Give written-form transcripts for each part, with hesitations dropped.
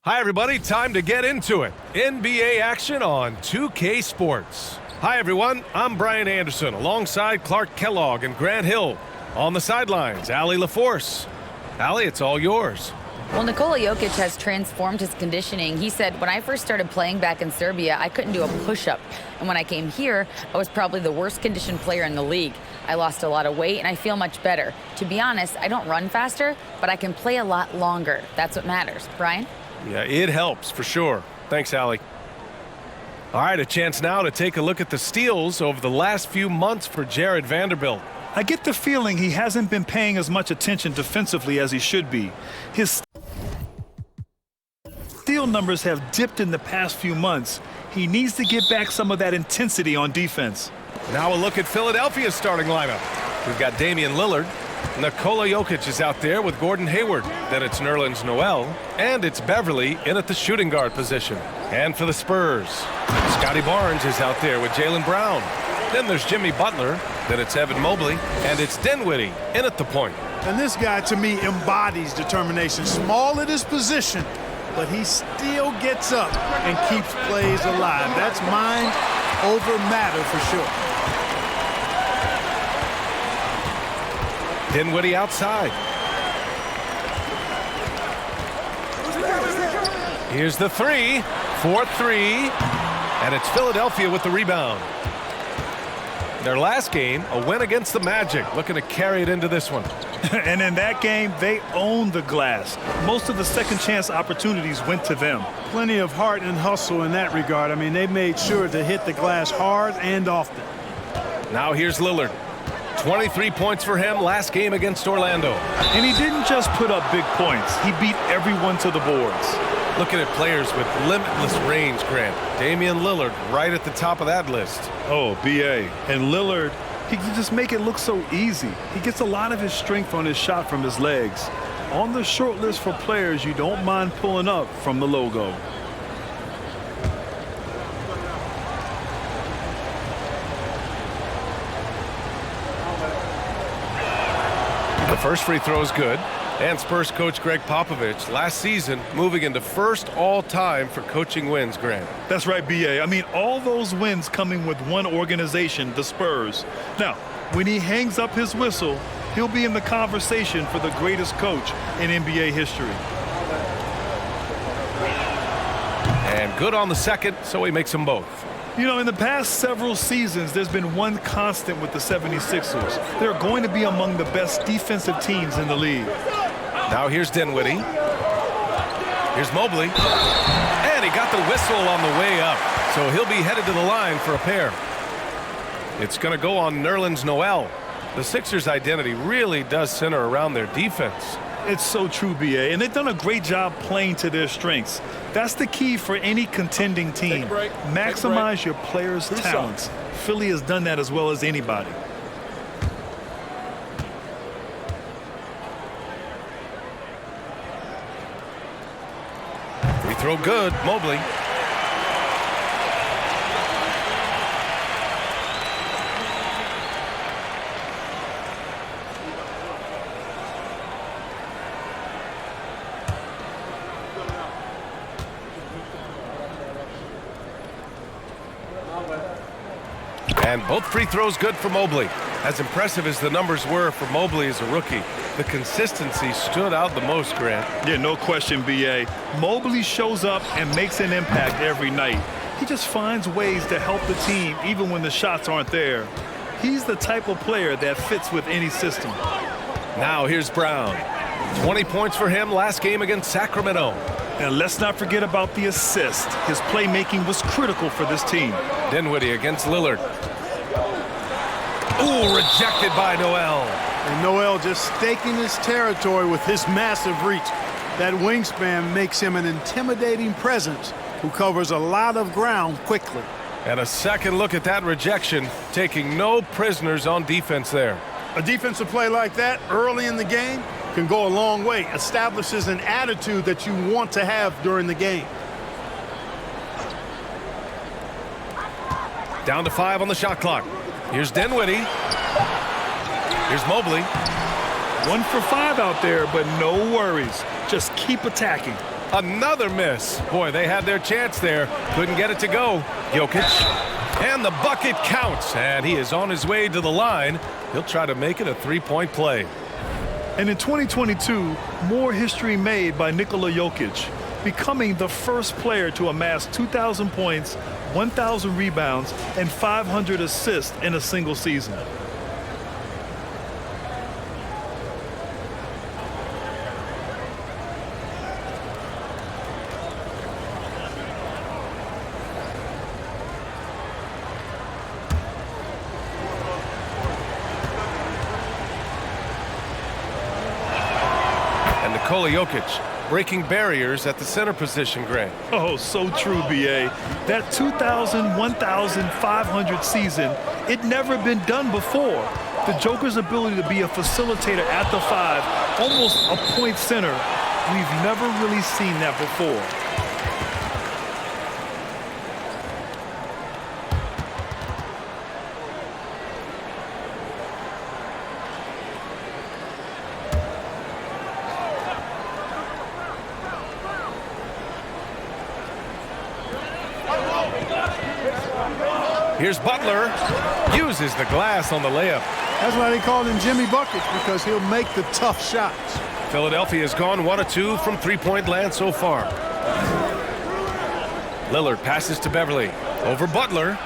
Hi, everybody. Time to get into it. NBA action on 2K Sports. Hi, everyone. I'm Brian Anderson alongside Clark Kellogg and Grant Hill. On the sidelines, Allie LaForce. Allie, it's all yours. Well, Nikola Jokic has transformed his conditioning. He said, when I first started playing back in Serbia, I couldn't do a push-up. And when I came here, I was probably the worst conditioned player in the league. I lost a lot of weight, and I feel much better. To be honest, I don't run faster, but I can play a lot longer. That's what matters. Brian? Yeah, it helps for sure. Thanks, Allie. All right, a chance now to take a look at the steals over the last few months for Jared Vanderbilt. I get the feeling he hasn't been paying as much attention defensively as he should be. His steal numbers have dipped in the past few months. He needs to get back some of that intensity on defense. Now a look at Philadelphia's starting lineup. We've got Damian Lillard. Nikola Jokic is out there with Gordon Hayward. Then it's Nerlens Noel. And it's Beverly in at the shooting guard position. And for the Spurs, Scotty Barnes is out there with Jaylen Brown. Then there's Jimmy Butler. Then it's Evan Mobley. And it's Dinwiddie in at the point. And this guy, to me, embodies determination. Small at his position, but he still gets up and keeps plays alive. That's mind over matter for sure. Dinwiddie outside. Here's the three. 4-3. And it's Philadelphia with the rebound. Their last game, a win against the Magic, looking to carry it into this one. And in that game, they owned the glass. Most of the second chance opportunities went to them. Plenty of heart and hustle in that regard. I mean, they made sure to hit the glass hard and often. Now here's Lillard. 23 points for him last game against Orlando. And he didn't just put up big points. He beat everyone to the boards. Looking at players with limitless range, Grant. Damian Lillard right at the top of that list. Oh, BA. And Lillard, he can just make it look so easy. He gets a lot of his strength on his shot from his legs. On the short list for players you don't mind pulling up from the logo. The first free throw is good. And Spurs coach Greg Popovich last season moving into first all-time for coaching wins, Grant. That's right, BA. I mean, all those wins coming with one organization, the Spurs. Now, when he hangs up his whistle, he'll be in the conversation for the greatest coach in NBA history. And good on the second, so he makes them both. You know, in the past several seasons, there's been one constant with the 76ers. They're going to be among the best defensive teams in the league. Now here's Dinwiddie. Here's Mobley. And he got the whistle on the way up. So he'll be headed to the line for a pair. It's going to go on Nerlens Noel. The Sixers' identity really does center around their defense. It's so true, BA, and they've done a great job playing to their strengths. That's the key for any contending team. Maximize your players' talents. Philly has done that as well as anybody. Free throw good, Mobley. And both free throws good for Mobley. As impressive as the numbers were for Mobley as a rookie, the consistency stood out the most, Grant. Yeah, no question, BA. Mobley shows up and makes an impact every night. He just finds ways to help the team even when the shots aren't there. He's the type of player that fits with any system. Now here's Brown. 20 points for him last game against Sacramento. And let's not forget about the assist. His playmaking was critical for this team. Dinwiddie against Lillard. Ooh, rejected by Noel. And Noel just staking his territory with his massive reach. That wingspan makes him an intimidating presence who covers a lot of ground quickly. And a second look at that rejection, taking no prisoners on defense there. A defensive play like that early in the game can go a long way. Establishes an attitude that you want to have during the game. Down to 5 on the shot clock. Here's Dinwiddie. Here's Mobley. 1 for 5 out there, but no worries. Just keep attacking. Another miss. Boy, they had their chance there. Couldn't get it to go. Jokic. And the bucket counts. And he is on his way to the line. He'll try to make it a three-point play. And in 2022, more history made by Nikola Jokic, becoming the first player to amass 2,000 points, 1,000 rebounds, and 500 assists in a single season. Nikola Jokic breaking barriers at the center position, Grant. Oh, so true, B.A. That 2,000, 1,500 season, it never been done before. The Joker's ability to be a facilitator at the 5, almost a point center, we've never really seen that before. Here's Butler. Uses the glass on the layup. That's why they call him Jimmy Buckets, because he'll make the tough shots. Philadelphia's gone 1 of 2 from three-point land so far. Lillard passes to Beverly. Over Butler.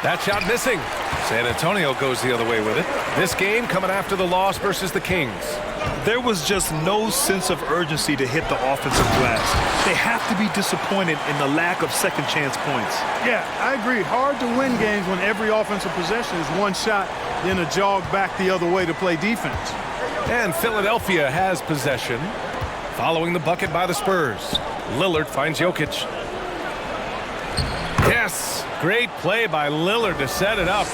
That shot missing. San Antonio goes the other way with it. This game coming after the loss versus the Kings. There was just no sense of urgency to hit the offensive glass. They have to be disappointed in the lack of second chance points. Yeah, I agree. Hard to win games when every offensive possession is one shot, then a jog back the other way to play defense. And Philadelphia has possession. Following the bucket by the Spurs. Lillard finds Jokic. Yes, great play by Lillard to set it up.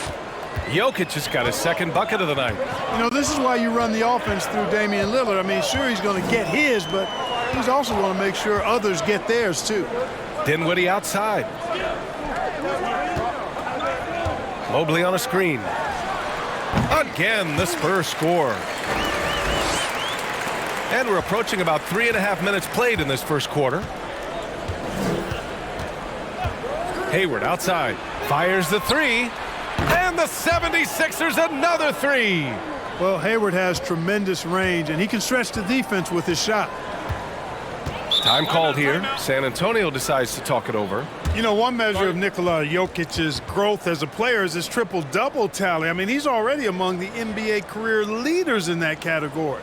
Jokic just got his second bucket of the night. You know, this is why you run the offense through Damian Lillard. I mean, sure, he's going to get his, but he's also going to make sure others get theirs, too. Dinwiddie outside. Mobley on a screen. Again, the Spurs score. And we're approaching about 3.5 minutes played in this first quarter. Hayward outside. Fires the three. And the 76ers another three. Well, Hayward has tremendous range, and he can stretch the defense with his shot. Time called here. San Antonio decides to talk it over. You know, one measure of Nikola Jokic's growth as a player is his triple-double tally. I mean, he's already among the NBA career leaders in that category.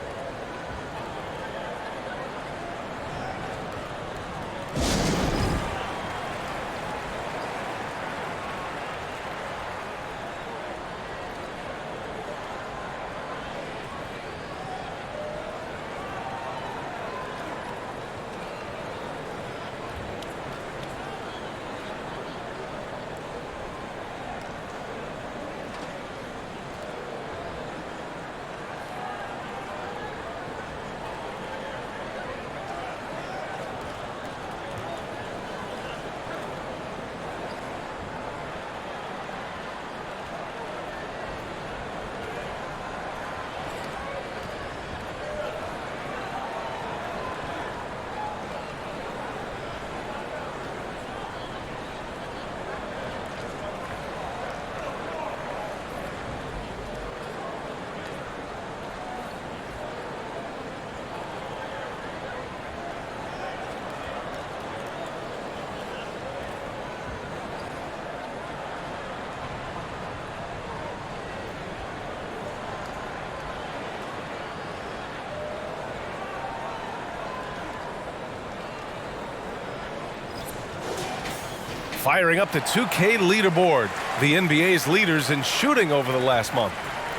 Firing up the 2K leaderboard. The NBA's leaders in shooting over the last month.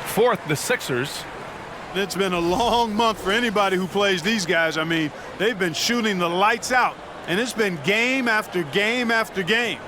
Fourth, the Sixers. It's been a long month for anybody who plays these guys. I mean, they've been shooting the lights out, and it's been game after game after game.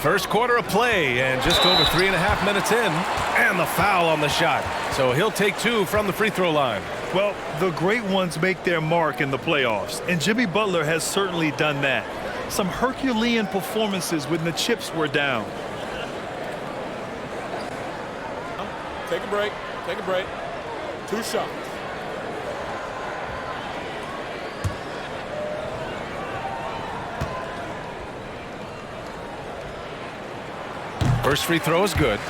First quarter of play, and just over 3.5 minutes in, and the foul on the shot. So he'll take 2 from the free throw line. Well, the great ones make their mark in the playoffs, and Jimmy Butler has certainly done that. some Herculean performances when the chips were down. Take a break. Take a break. 2 shots. First free throw is good.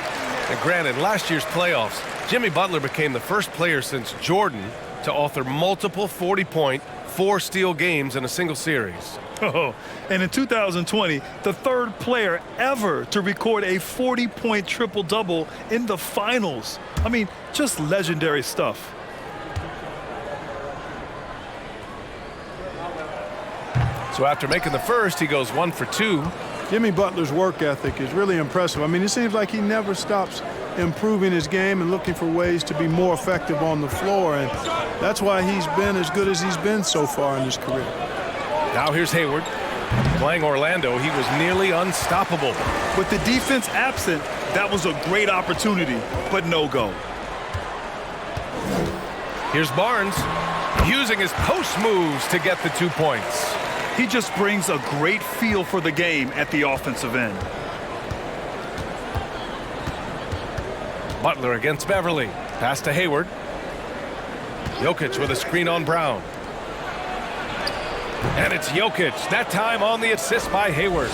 And granted, in last year's playoffs, Jimmy Butler became the first player since Jordan to author multiple 40-point, 4-steal games in a single series. Oh, and in 2020, the 3rd player ever to record a 40-point triple-double in the finals. I mean, just legendary stuff. So after making the first, he goes 1 for 2. Jimmy Butler's work ethic is really impressive. I mean, it seems like he never stops improving his game and looking for ways to be more effective on the floor, and that's why he's been as good as he's been so far in his career. Now here's Hayward. Playing Orlando, he was nearly unstoppable. With the defense absent, that was a great opportunity, but no go. Here's Barnes, using his post moves to get the 2 points. He just brings a great feel for the game at the offensive end. Butler against Beverly. Pass to Hayward. Jokic with a screen on Brown. And it's Jokic, that time on the assist by Hayward.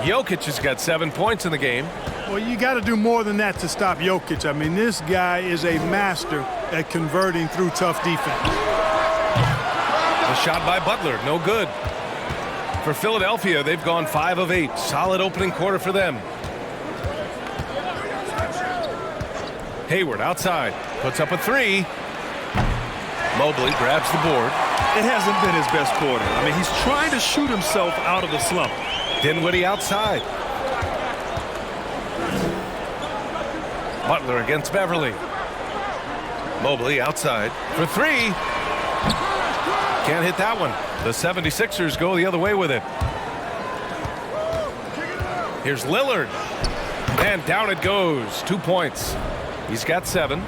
Jokic has got 7 points in the game. Well, you got to do more than that to stop Jokic. I mean, this guy is a master at converting through tough defense. The shot by Butler, no good. For Philadelphia, they've gone 5 of 8. Solid opening quarter for them. Hayward outside, puts up a 3. Mobley grabs the board. It hasn't been his best quarter. I mean, he's trying to shoot himself out of the slump. Dinwiddie outside. Butler against Beverly. Mobley outside for 3. Can't hit that one. The 76ers go the other way with it. Here's Lillard. And down it goes. 2 points. He's got 7.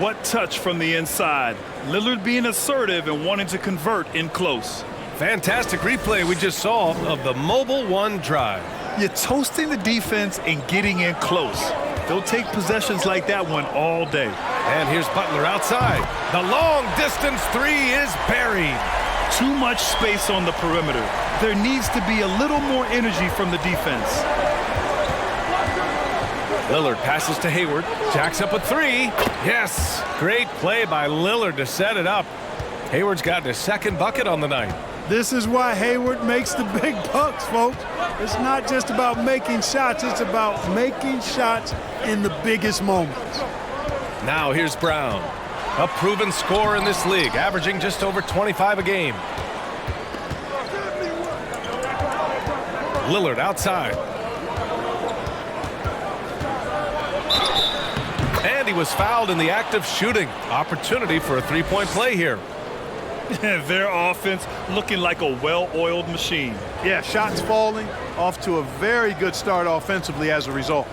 What touch from the inside. Lillard being assertive and wanting to convert in close. Fantastic replay we just saw of the Mobile One drive. You're toasting the defense and getting in close. They'll take possessions like that one all day. And here's Butler outside. The long distance 3 is buried. Too much space on the perimeter. There needs to be a little more energy from the defense. Lillard passes to Hayward. Jacks up a 3. Yes. Great play by Lillard to set it up. Hayward's gotten his 2nd bucket on the night. This is why Hayward makes the big bucks, folks. It's not just about making shots. It's about making shots in the biggest moments. Now here's Brown. A proven scorer in this league, averaging just over 25 a game. Lillard outside. And he was fouled in the act of shooting. Opportunity for a 3-point play here. Their offense looking like a well-oiled machine. Yeah, shots falling, off to a very good start offensively as a result.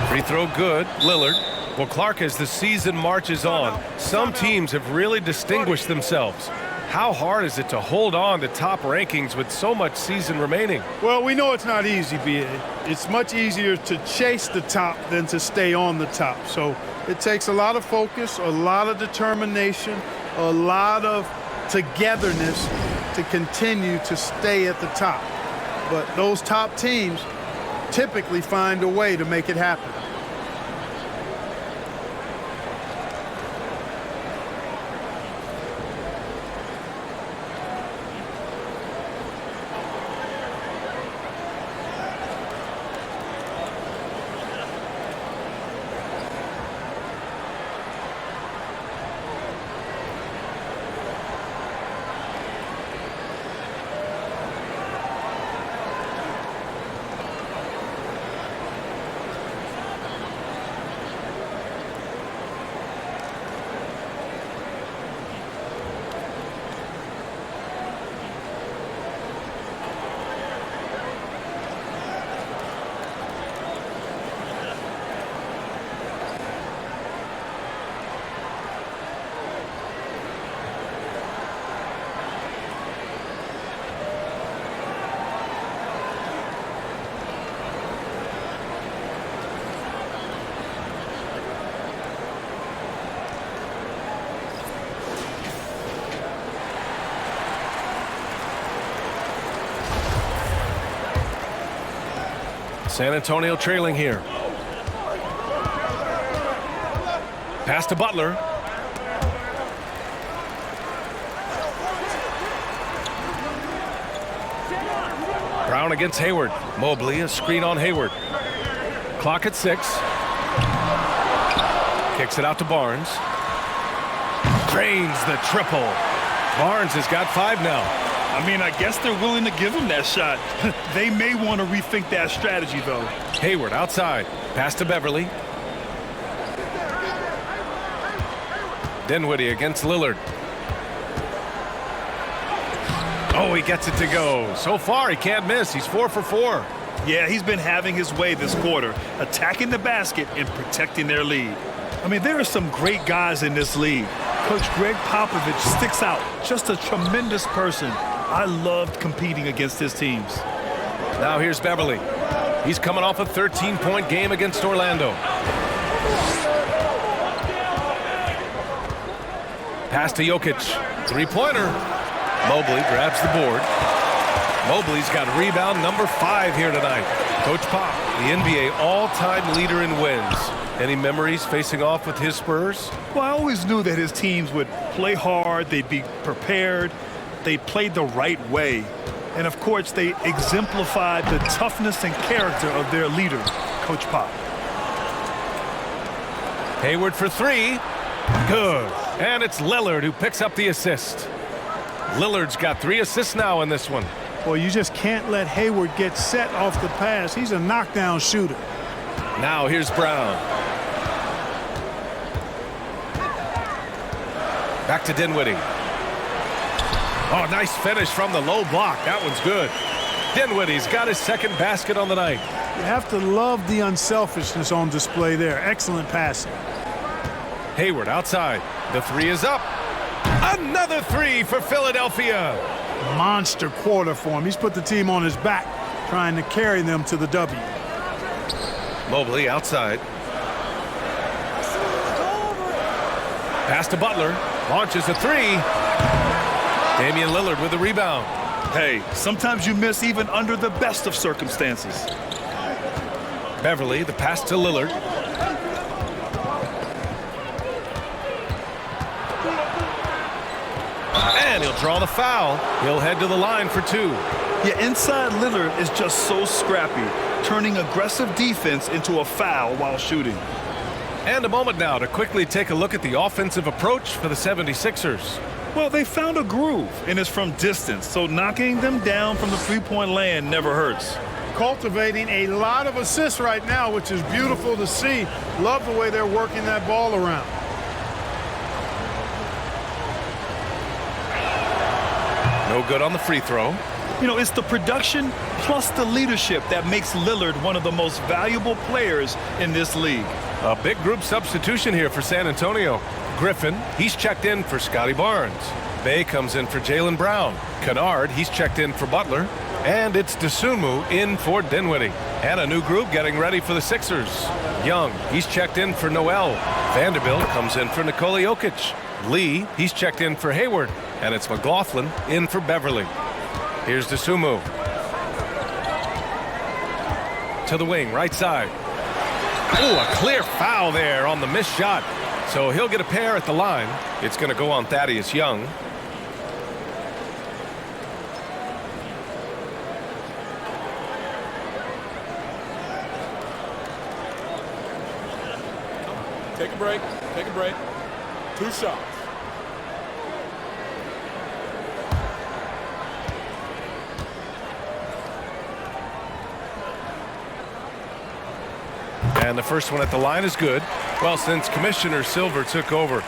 Free throw good. Lillard. Well, Clark, as the season marches on, some teams have really distinguished themselves. How hard is it to hold on to top rankings with so much season remaining? Well, we know it's not easy, B.A. It's much easier to chase the top than to stay on the top. So it takes a lot of focus, a lot of determination, a lot of togetherness to continue to stay at the top. But those top teams typically find a way to make it happen. San Antonio trailing here. Pass to Butler. Brown against Hayward. Mobley, a screen on Hayward. Clock at 6. Kicks it out to Barnes. Drains the triple. Barnes has got 5 now. I mean, I guess they're willing to give him that shot. They may want to rethink that strategy, though. Hayward outside. Pass to Beverly. Dinwiddie against Lillard. Oh, he gets it to go. So far, he can't miss. He's 4 for 4. Yeah, he's been having his way this quarter, attacking the basket and protecting their lead. I mean, there are some great guys in this league. Coach Greg Popovich sticks out. Just a tremendous person. I loved competing against his teams. Now here's Beverly. He's coming off a 13-point game against Orlando. Pass to Jokic. Three-pointer. Mobley grabs the board. Mobley's got rebound number 5 here tonight. Coach Pop, the NBA all-time leader in wins. Any memories facing off with his Spurs? Well, I always knew that his teams would play hard, they'd be prepared, they played the right way. And of course, they exemplified the toughness and character of their leader, Coach Pop. Hayward for 3. Good. And it's Lillard who picks up the assist. Lillard's got 3 assists now in this one. Well, you just can't let Hayward get set off the pass. He's a knockdown shooter. Now here's Brown. Back to Dinwiddie. Oh, nice finish from the low block. That one's good. Dinwiddie's got his second basket on the night. You have to love the unselfishness on display there. Excellent passing. Hayward outside. The 3 is up. Another 3 for Philadelphia. Monster quarter for him. He's put the team on his back, trying to carry them to the W. Mobley outside. Pass to Butler. Launches a 3. Damian Lillard with the rebound. Hey, sometimes you miss even under the best of circumstances. Beverly, the pass to Lillard. And he'll draw the foul. He'll head to the line for 2. Yeah, inside Lillard is just so scrappy, turning aggressive defense into a foul while shooting. And a moment now to quickly take a look at the offensive approach for the 76ers. Well, they found a groove, and it's from distance, so knocking them down from the three-point land never hurts. Cultivating a lot of assists right now, which is beautiful to see. Love the way they're working that ball around. No good on the free throw. You know, it's the production plus the leadership that makes Lillard one of the most valuable players in this league. A big group substitution here for San Antonio. Griffin, he's checked in for Scotty Barnes. Bay comes in for Jaylen Brown. Kennard, he's checked in for Butler. And it's Dosunmu in for Dinwiddie. And a new group getting ready for the Sixers. Young, he's checked in for Noel. Vanderbilt comes in for Nikola Jokic. Lee, he's checked in for Hayward. And it's McLaughlin in for Beverly. Here's Dosunmu. To the wing, right side. Oh, a clear foul there on the missed shot. So he'll get a pair at the line. It's going to go on Thaddeus Young. Take a break. Take a break. 2 shots. And the first one at the line is good. Well, since Commissioner Silver took over,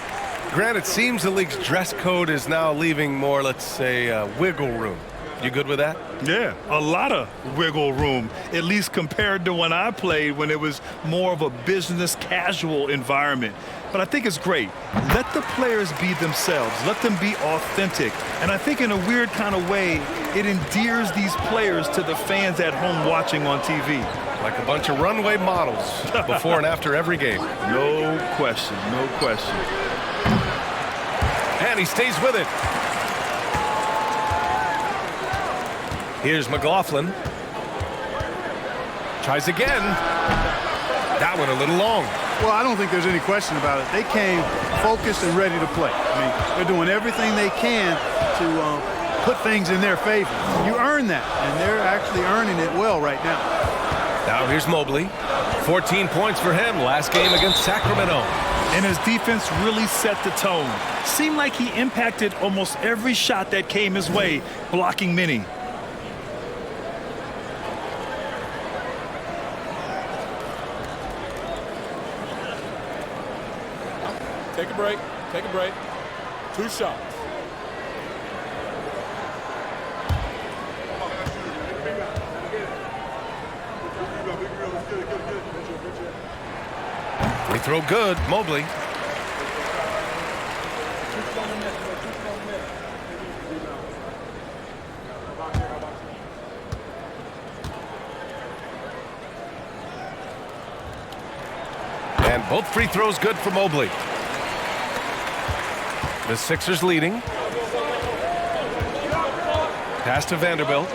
granted, it seems the league's dress code is now leaving more, let's say, wiggle room. You good with that? Yeah, a lot of wiggle room, at least compared to when I played, when it was more of a business casual environment. But I think it's great. Let the players be themselves. Let them be authentic. And I think in a weird kind of way, it endears these players to the fans at home watching on TV. Like a bunch of runway models before and after every game. No question, no question. And he stays with it. Here's McLaughlin. Tries again. That one a little long. Well, I don't think there's any question about it. They came focused and ready to play. I mean, they're doing everything they can to put things in their favor. You earn that, and they're actually earning it well right now. Now here's Mobley. 14 points for him last game against Sacramento. And his defense really set the tone. Seemed like he impacted almost every shot that came his way, blocking many. Take a break. Take a break. 2 shots. Free throw good. Mobley. And both free throws good for Mobley. The Sixers leading. Pass to Vanderbilt.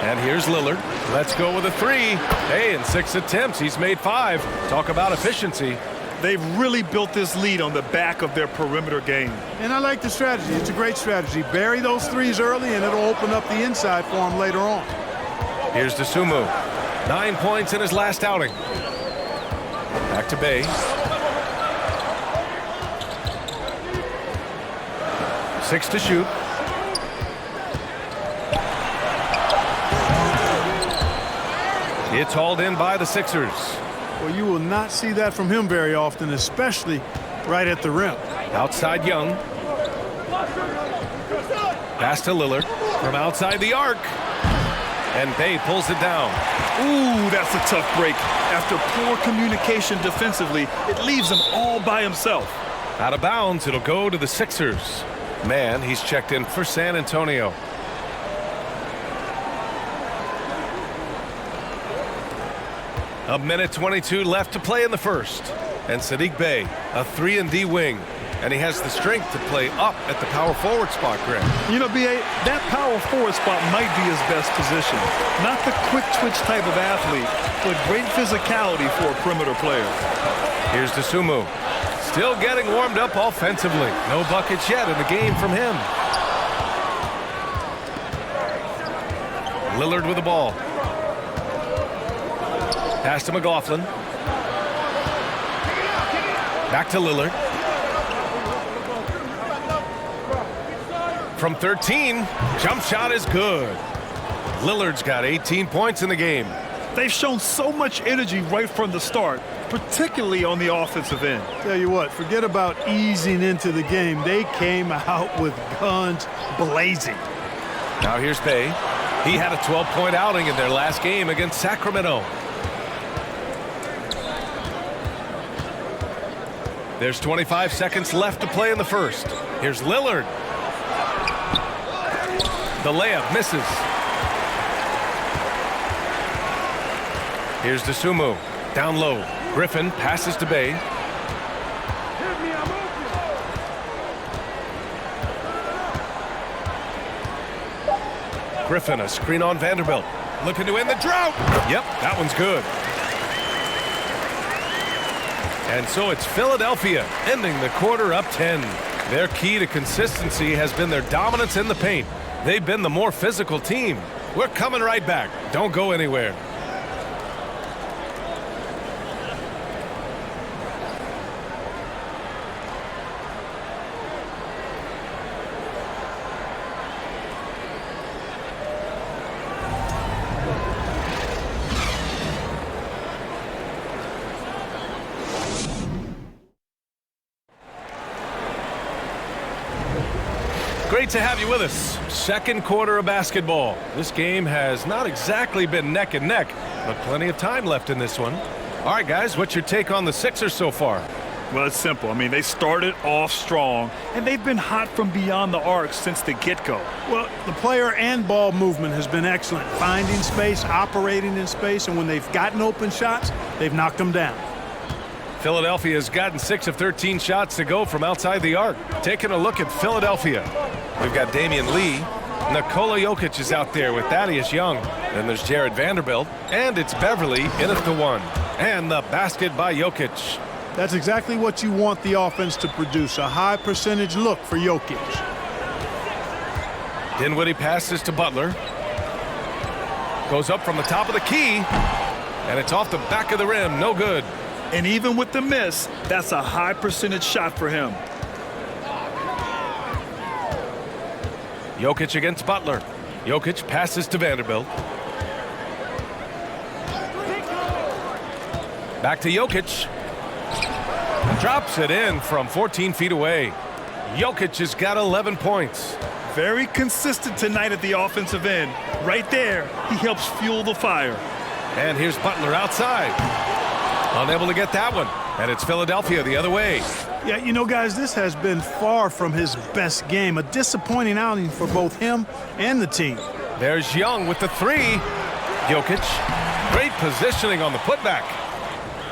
And here's Lillard. Let's go with a 3. Hey, in 6 attempts, he's made 5. Talk about efficiency. They've really built this lead on the back of their perimeter game. And I like the strategy. It's a great strategy. Bury those threes early, and it'll open up the inside for him later on. Here's DeSumo. 9 points in his last outing. Back to Bay. 6 to shoot. It's hauled in by the Sixers. Well, you will not see that from him very often, especially right at the rim. Outside Young. Pass to Lillard from outside the arc. And Bay pulls it down. Ooh, that's a tough break. After poor communication defensively, it leaves him all by himself. Out of bounds, it'll go to the Sixers. Man, he's checked in for San Antonio. A minute 22 left to play in the first. And Saddiq Bey, a 3-and-D wing. And he has the strength to play up at the power forward spot, Greg. You know, B.A., that power forward spot might be his best position. Not the quick twitch type of athlete, but great physicality for a perimeter player. Here's DeSumo. Still getting warmed up offensively. No buckets yet in the game from him. Lillard with the ball. Pass to McLaughlin. Back to Lillard. From 13, jump shot is good. Lillard's got 18 points in the game. They've shown so much energy right from the start, particularly on the offensive end. Tell you what, forget about easing into the game. They came out with guns blazing. Now here's Bay. He had a 12-point outing in their last game against Sacramento. There's 25 seconds left to play in the first. Here's Lillard. The layup misses. Here's DeSumo. Down low. Griffin passes to Bay. Griffin, a screen on Vanderbilt. Looking to end the drought. Yep, that one's good. And so it's Philadelphia ending the quarter up 10. Their key to consistency has been their dominance in the paint. They've been the more physical team. We're coming right back. Don't go anywhere. Great to have you with us. Second quarter of basketball. This game has not exactly been neck and neck, but plenty of time left in this one. All right, guys, what's your take on the Sixers so far? Well, it's simple. I mean, they started off strong, and they've been hot from beyond the arc since the get-go. Well, the player and ball movement has been excellent. Finding space, operating in space, and when they've gotten open shots, they've knocked them down. Philadelphia has gotten 6 of 13 shots to go from outside the arc. Taking a look at Philadelphia. We've got Damian Lee, Nikola Jokic is out there with Thaddeus Young. Then there's Jared Vanderbilt. And it's Beverly in at the one. And the basket by Jokic. That's exactly what you want the offense to produce, a high percentage look for Jokic. Dinwiddie passes to Butler. Goes up from the top of the key. And it's off the back of the rim. No good. And even with the miss, that's a high percentage shot for him. Jokic against Butler. Jokic passes to Vanderbilt. Back to Jokic. Drops it in from 14 feet away. Jokic has got 11 points. Very consistent tonight at the offensive end. Right there, he helps fuel the fire. And here's Butler outside. Unable to get that one. And it's Philadelphia the other way. Yeah, you know, guys, this has been far from his best game. A disappointing outing for both him and the team. There's Young with the three. Jokic, great positioning on the putback.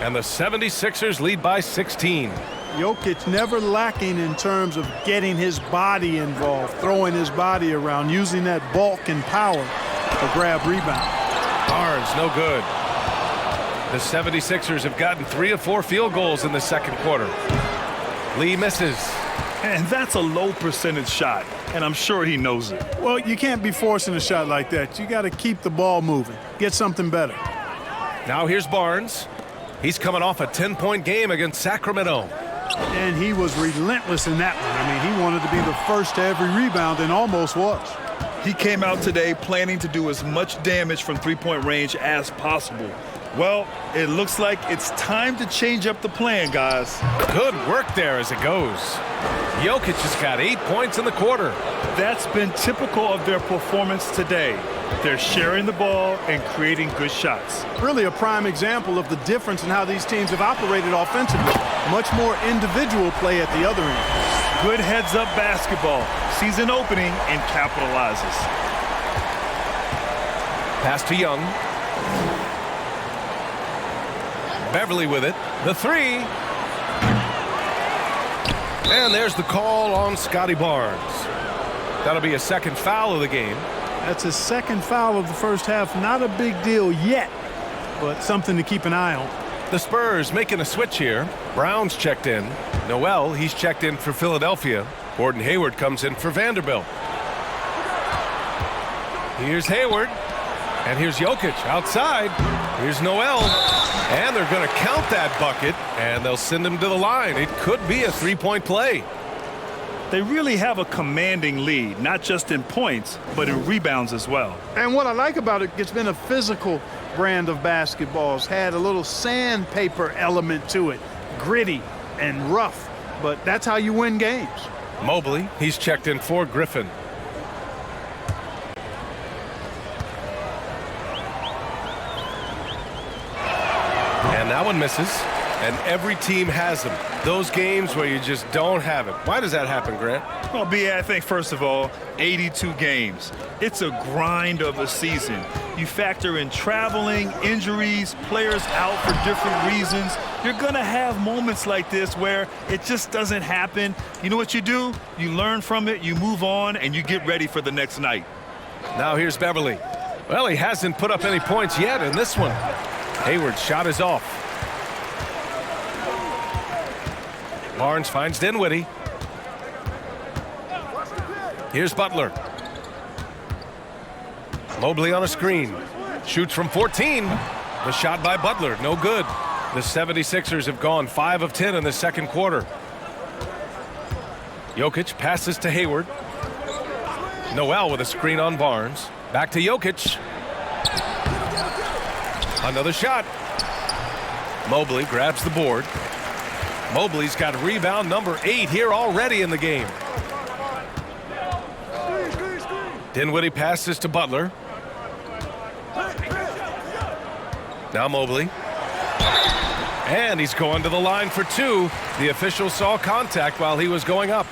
And the 76ers lead by 16. Jokic never lacking in terms of getting his body involved, throwing his body around, using that bulk and power to grab rebound. Barnes, no good. The 76ers have gotten 3 of 4 field goals in the second quarter. Lee misses. And that's a low percentage shot, and I'm sure he knows it. Well, you can't be forcing a shot like that. You got to keep the ball moving, get something better. Now here's Barnes. He's coming off a 10-point game against Sacramento. And he was relentless in that one. I mean, he wanted to be the first to every rebound and almost was. He came out today planning to do as much damage from three-point range as possible. Well, it looks like it's time to change up the plan, guys. Good work there as it goes. Jokic has got 8 points in the quarter. That's been typical of their performance today. They're sharing the ball and creating good shots. Really a prime example of the difference in how these teams have operated offensively. Much more individual play at the other end. Good heads-up basketball. Sees an opening and capitalizes. Pass to Young. Beverly with it. The three. And there's the call on Scotty Barnes. That'll be a second foul of the game. That's his second foul of the first half. Not a big deal yet, but something to keep an eye on. The Spurs making a switch here. Brown's checked in. Noel, he's checked in for Philadelphia. Gordon Hayward comes in for Vanderbilt. Here's Hayward. And here's Jokic outside. Here's Noel. And they're going to count that bucket, and they'll send him to the line. It could be a three-point play. They really have a commanding lead, not just in points, but in rebounds as well. And what I like about it, it's been a physical brand of basketball. It's had a little sandpaper element to it, gritty and rough, but that's how you win games. Mobley, he's checked in for Griffin. And that one misses. And every team has them. Those games where you just don't have it. Why does that happen, Grant? Well, B.A., I think, first of all, 82 games. It's a grind of a season. You factor in traveling, injuries, players out for different reasons. You're going to have moments like this where it just doesn't happen. You know what you do? You learn from it, you move on, and you get ready for the next night. Now here's Beverly. Well, he hasn't put up any points yet in this one. Hayward's shot is off. Barnes finds Dinwiddie. Here's Butler. Mobley on a screen. Shoots from 14. The shot by Butler, no good. The 76ers have gone 5 of 10 in the second quarter. Jokic passes to Hayward. Noel with a screen on Barnes. Back to Jokic. Another shot. Mobley grabs the board. Mobley's got rebound number 8 here already in the game. Dinwiddie passes to Butler. Now Mobley. And he's going to the line for 2. The official saw contact while he was going up.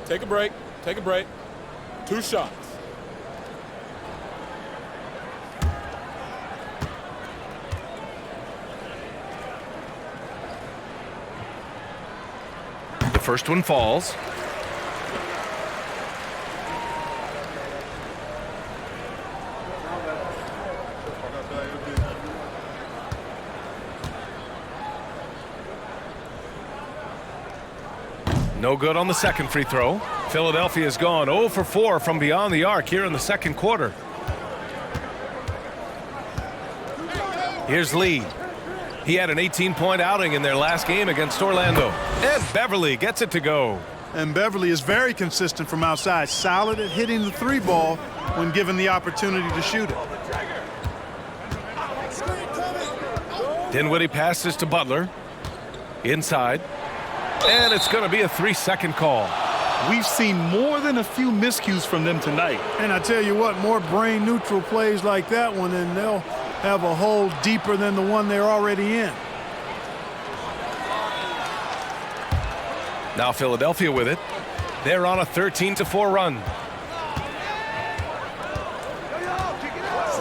Take a break. Take a break. 2 shots. The first one falls. No good on the second free throw. Philadelphia's gone 0 for 4 from beyond the arc here in the second quarter. Here's Lee. He had an 18-point outing in their last game against Orlando. And Beverly gets it to go. And Beverly is very consistent from outside, solid at hitting the 3 ball when given the opportunity to shoot it. Dinwiddie passes to Butler. Inside. And it's going to be a 3-second call. We've seen more than a few miscues from them tonight. And I tell you what, more brain-neutral plays like that one, and they'll have a hole deeper than the one they're already in. Now Philadelphia with it. They're on a 13-4 run.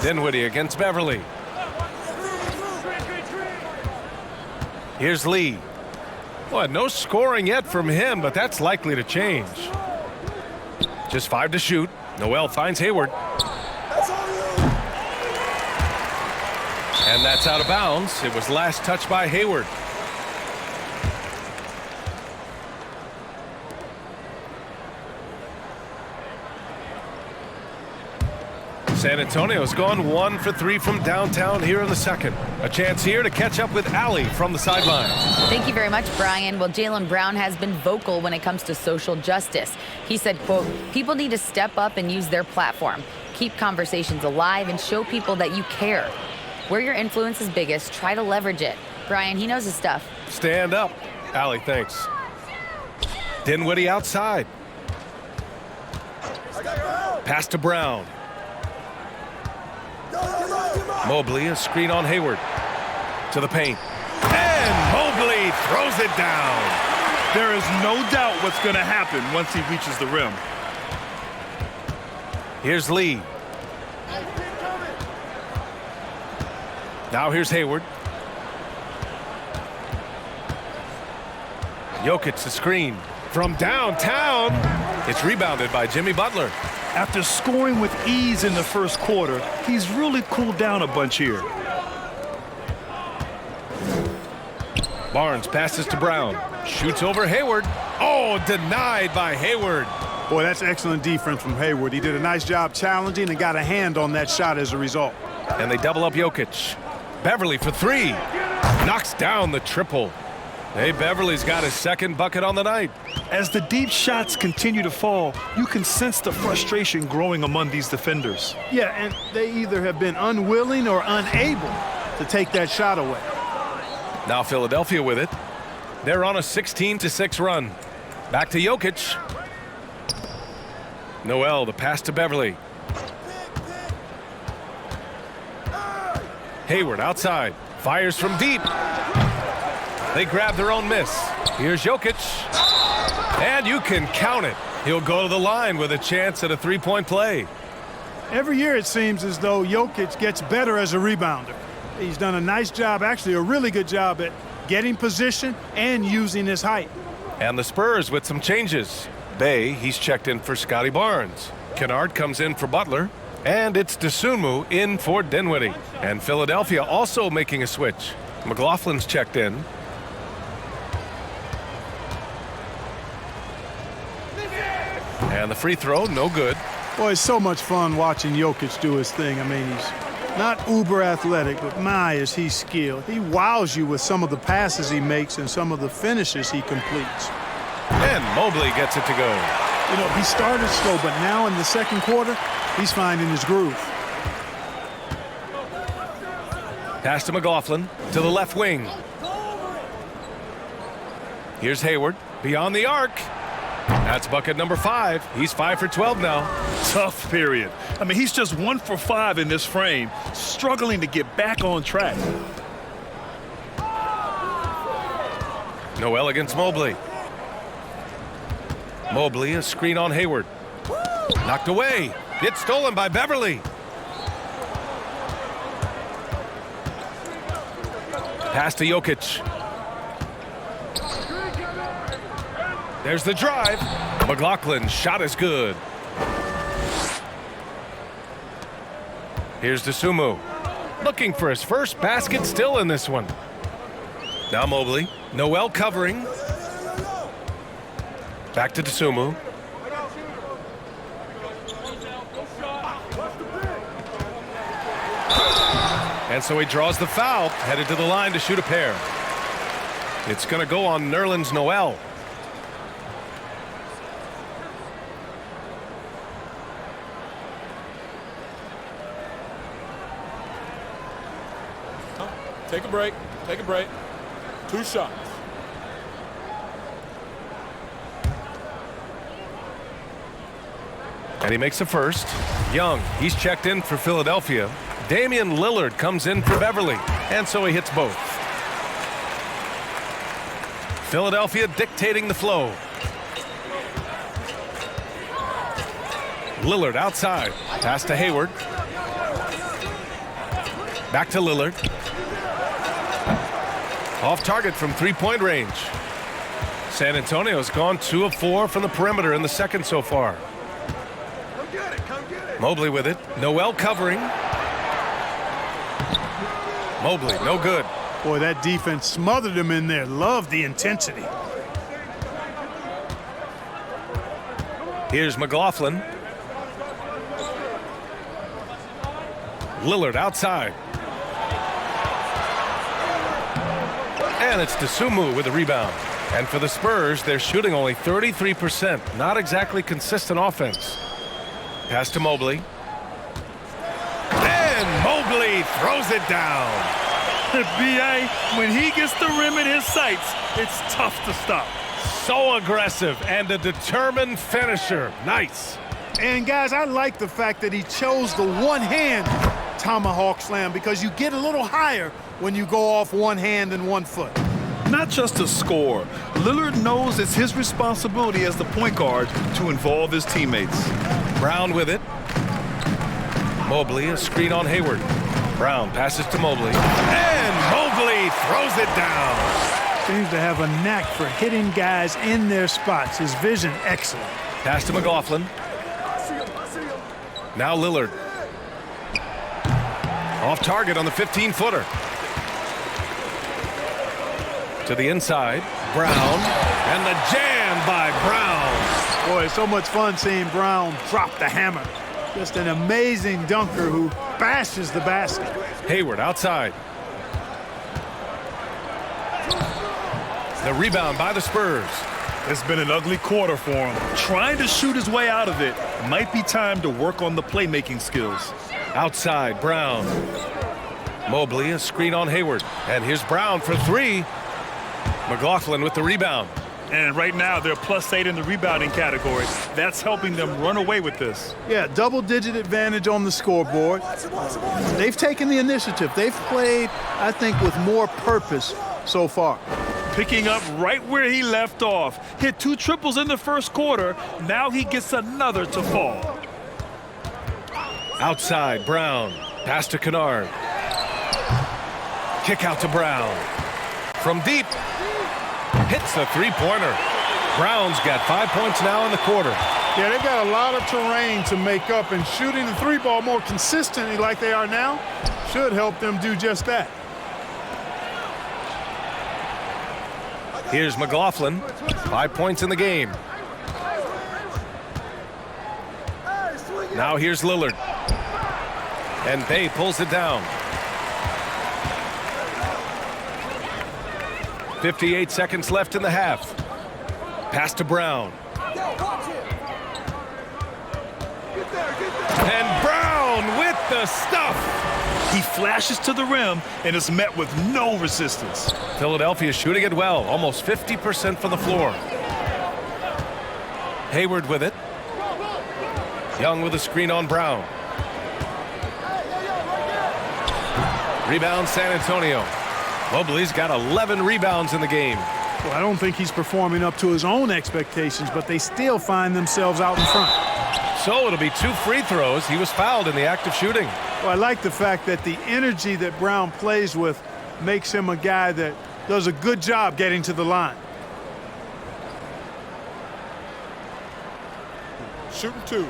Dinwiddie against Beverly. Here's Lee. Boy, no scoring yet from him, but that's likely to change. Just 5 to shoot. Noel finds Hayward. And that's out of bounds. It was last touched by Hayward. San Antonio's gone 1 for 3 from downtown here in the second. A chance here to catch up with Allie from the sideline. Thank you very much, Brian. Well, Jaylen Brown has been vocal when it comes to social justice. He said, quote, "People need to step up and use their platform. Keep conversations alive and show people that you care. Where your influence is biggest, try to leverage it." Brian, he knows his stuff. Stand up. Allie, thanks. Dinwiddie outside. Pass to Brown. Mobley, a screen on Hayward. To the paint. And Mobley throws it down. There is no doubt what's going to happen once he reaches the rim. Here's Lee. Now here's Hayward. Jokic the screen. From downtown. It's rebounded by Jimmy Butler. After scoring with ease in the first quarter, he's really cooled down a bunch here. Barnes passes to Brown. Shoots over Hayward. Oh, denied by Hayward. Boy, that's excellent defense from Hayward. He did a nice job challenging and got a hand on that shot as a result. And they double up Jokic. Beverly for 3. Knocks down the triple. Hey, Beverly's got his second bucket on the night. As the deep shots continue to fall, you can sense the frustration growing among these defenders. Yeah, and they either have been unwilling or unable to take that shot away. Now Philadelphia with it. They're on a 16-6 run. Back to Jokic. Noel, the pass to Beverly. Hayward outside. Fires from deep. They grab their own miss. Here's Jokic. And you can count it. He'll go to the line with a chance at a 3-point play. Every year it seems as though Jokic gets better as a rebounder. He's done a nice job, actually a really good job at getting position and using his height. And the Spurs with some changes. Bay, he's checked in for Scotty Barnes. Kennard comes in for Butler. And it's Dosunmu in for Dinwiddie. And Philadelphia also making a switch. McLaughlin's checked in. And the free throw, no good. Boy, it's so much fun watching Jokic do his thing. I mean, he's not uber athletic, but my, is he skilled. He wows you with some of the passes he makes and some of the finishes he completes. And Mobley gets it to go. You know, he started slow, but now in the second quarter, he's finding his groove. Pass to McLaughlin to the left wing. Here's Hayward beyond the arc. That's bucket number 5. He's 5 for 12 now. Tough period. I mean, he's just 1 for 5 in this frame, struggling to get back on track. Noel against Mobley. Mobley, a screen on Hayward. Knocked away. It's stolen by Beverly. Pass to Jokic. There's the drive. McLaughlin's shot is good. Here's Dosunmu. Looking for his first basket still in this one. Now Mobley. Noel covering. Back to Dosunmu. And so he draws the foul, headed to the line to shoot a pair. It's going to go on Nerlens Noel. Take a break. Take a break. 2 shots. And he makes the first. Young, he's checked in for Philadelphia. Damian Lillard comes in for Beverly. And so he hits both. Philadelphia dictating the flow. Lillard outside. Pass to Hayward. Back to Lillard. Off target from three-point range. San Antonio's gone 2 of 4 from the perimeter in the second so far. Mobley with it. Noel covering. Mobley, no good. Boy, that defense smothered him in there. Love the intensity. Here's McLaughlin. Lillard outside. And it's Dosunmu with the rebound. And for the Spurs, they're shooting only 33%. Not exactly consistent offense. Pass to Mobley. And Mobley throws it down. B.A., when he gets the rim in his sights, it's tough to stop. So aggressive and a determined finisher. Nice. And guys, I like the fact that he chose the one-hand tomahawk slam because you get a little higher when you go off one hand and 1 foot. Not just to score, Lillard knows it's his responsibility as the point guard to involve his teammates. Brown with it. Mobley, a screen on Hayward. Brown passes to Mobley. And Mobley throws it down. Seems to have a knack for hitting guys in their spots. His vision, excellent. Pass to McLaughlin. Now Lillard. Off target on the 15-footer. To the inside. Brown. And the jam by Brown. Boy, it's so much fun seeing Brown drop the hammer. Just an amazing dunker who bashes the basket. Hayward outside. The rebound by the Spurs. It's been an ugly quarter for him. Trying to shoot his way out of it. Might be time to work on the playmaking skills. Outside, Brown. Mobley, a screen on Hayward. And here's Brown for 3. McLaughlin with the rebound. And right now, they're +8 in the rebounding category. That's helping them run away with this. Yeah, double-digit advantage on the scoreboard. They've taken the initiative. They've played, I think, with more purpose so far. Picking up right where he left off. Hit 2 triples in the first quarter. Now he gets another to fall. Outside, Brown. Pass to Kennard. Kick out to Brown. From deep. Hits the three-pointer. Brown's got 5 points now in the quarter. Yeah, they've got a lot of terrain to make up, and shooting the 3-ball more consistently like they are now should help them do just that. Here's McLaughlin. 5 points in the game. Now here's Lillard. And Bay pulls it down. 58 seconds left in the half. Pass to Brown. And Brown with the stuff. He flashes to the rim and is met with no resistance. Philadelphia shooting it well, almost 50% from the floor. Hayward with it. Young with a screen on Brown. Rebound San Antonio. Mobley's got 11 rebounds in the game. Well, I don't think he's performing up to his own expectations, but they still find themselves out in front. So it'll be 2 free throws. He was fouled in the act of shooting. Well, I like the fact that the energy that Brown plays with makes him a guy that does a good job getting to the line. Shooting 2.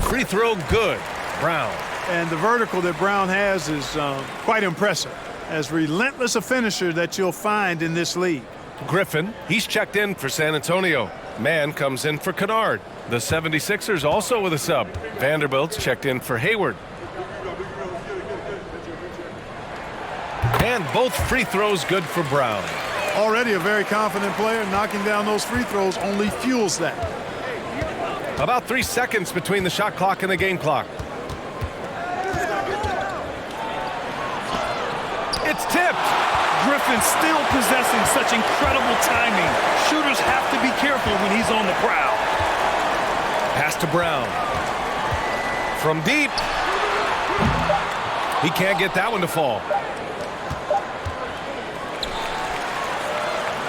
Free throw good. Brown. And the vertical that Brown has is quite impressive. As relentless a finisher that you'll find in this league. Griffin, he's checked in for San Antonio. Mann comes in for Kennard. The 76ers also with a sub. Vanderbilt's checked in for Hayward. And both free throws good for Brown. Already a very confident player. Knocking down those free throws only fuels that. About 3 seconds between the shot clock and the game clock. It's tipped. Griffin still possessing such incredible timing. Shooters have to be careful when he's on the prowl. Pass to Brown. From deep. He can't get that one to fall.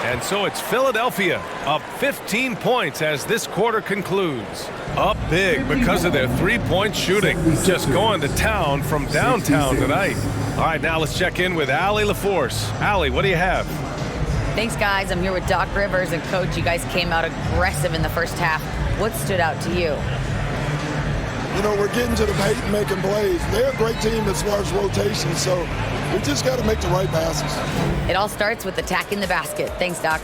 And so it's Philadelphia up 15 points as this quarter concludes. Up big because of their three-point shooting. Just going to town from downtown tonight. All right, now let's check in with Allie LaForce. Allie, what do you have? Thanks, guys. I'm here with Doc Rivers. And, Coach, you guys came out aggressive in the first half. What stood out to you? You know, we're getting to the paint and making plays. They're a great team as far as rotation, so we just got to make the right passes. It all starts with attacking the basket. Thanks, Doc.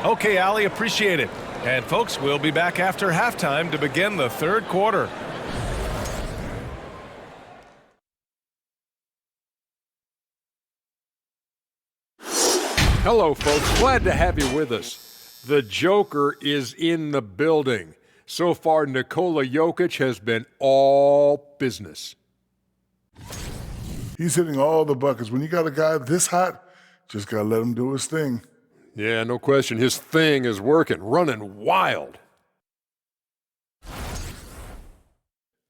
Okay, Allie, appreciate it. And, folks, we'll be back after halftime to begin the third quarter. Hello, folks. Glad to have you with us. The Joker is in the building. So far, Nikola Jokic has been all business. He's hitting all the buckets. When you got a guy this hot, just got to let him do his thing. Yeah, no question. His thing is working, running wild.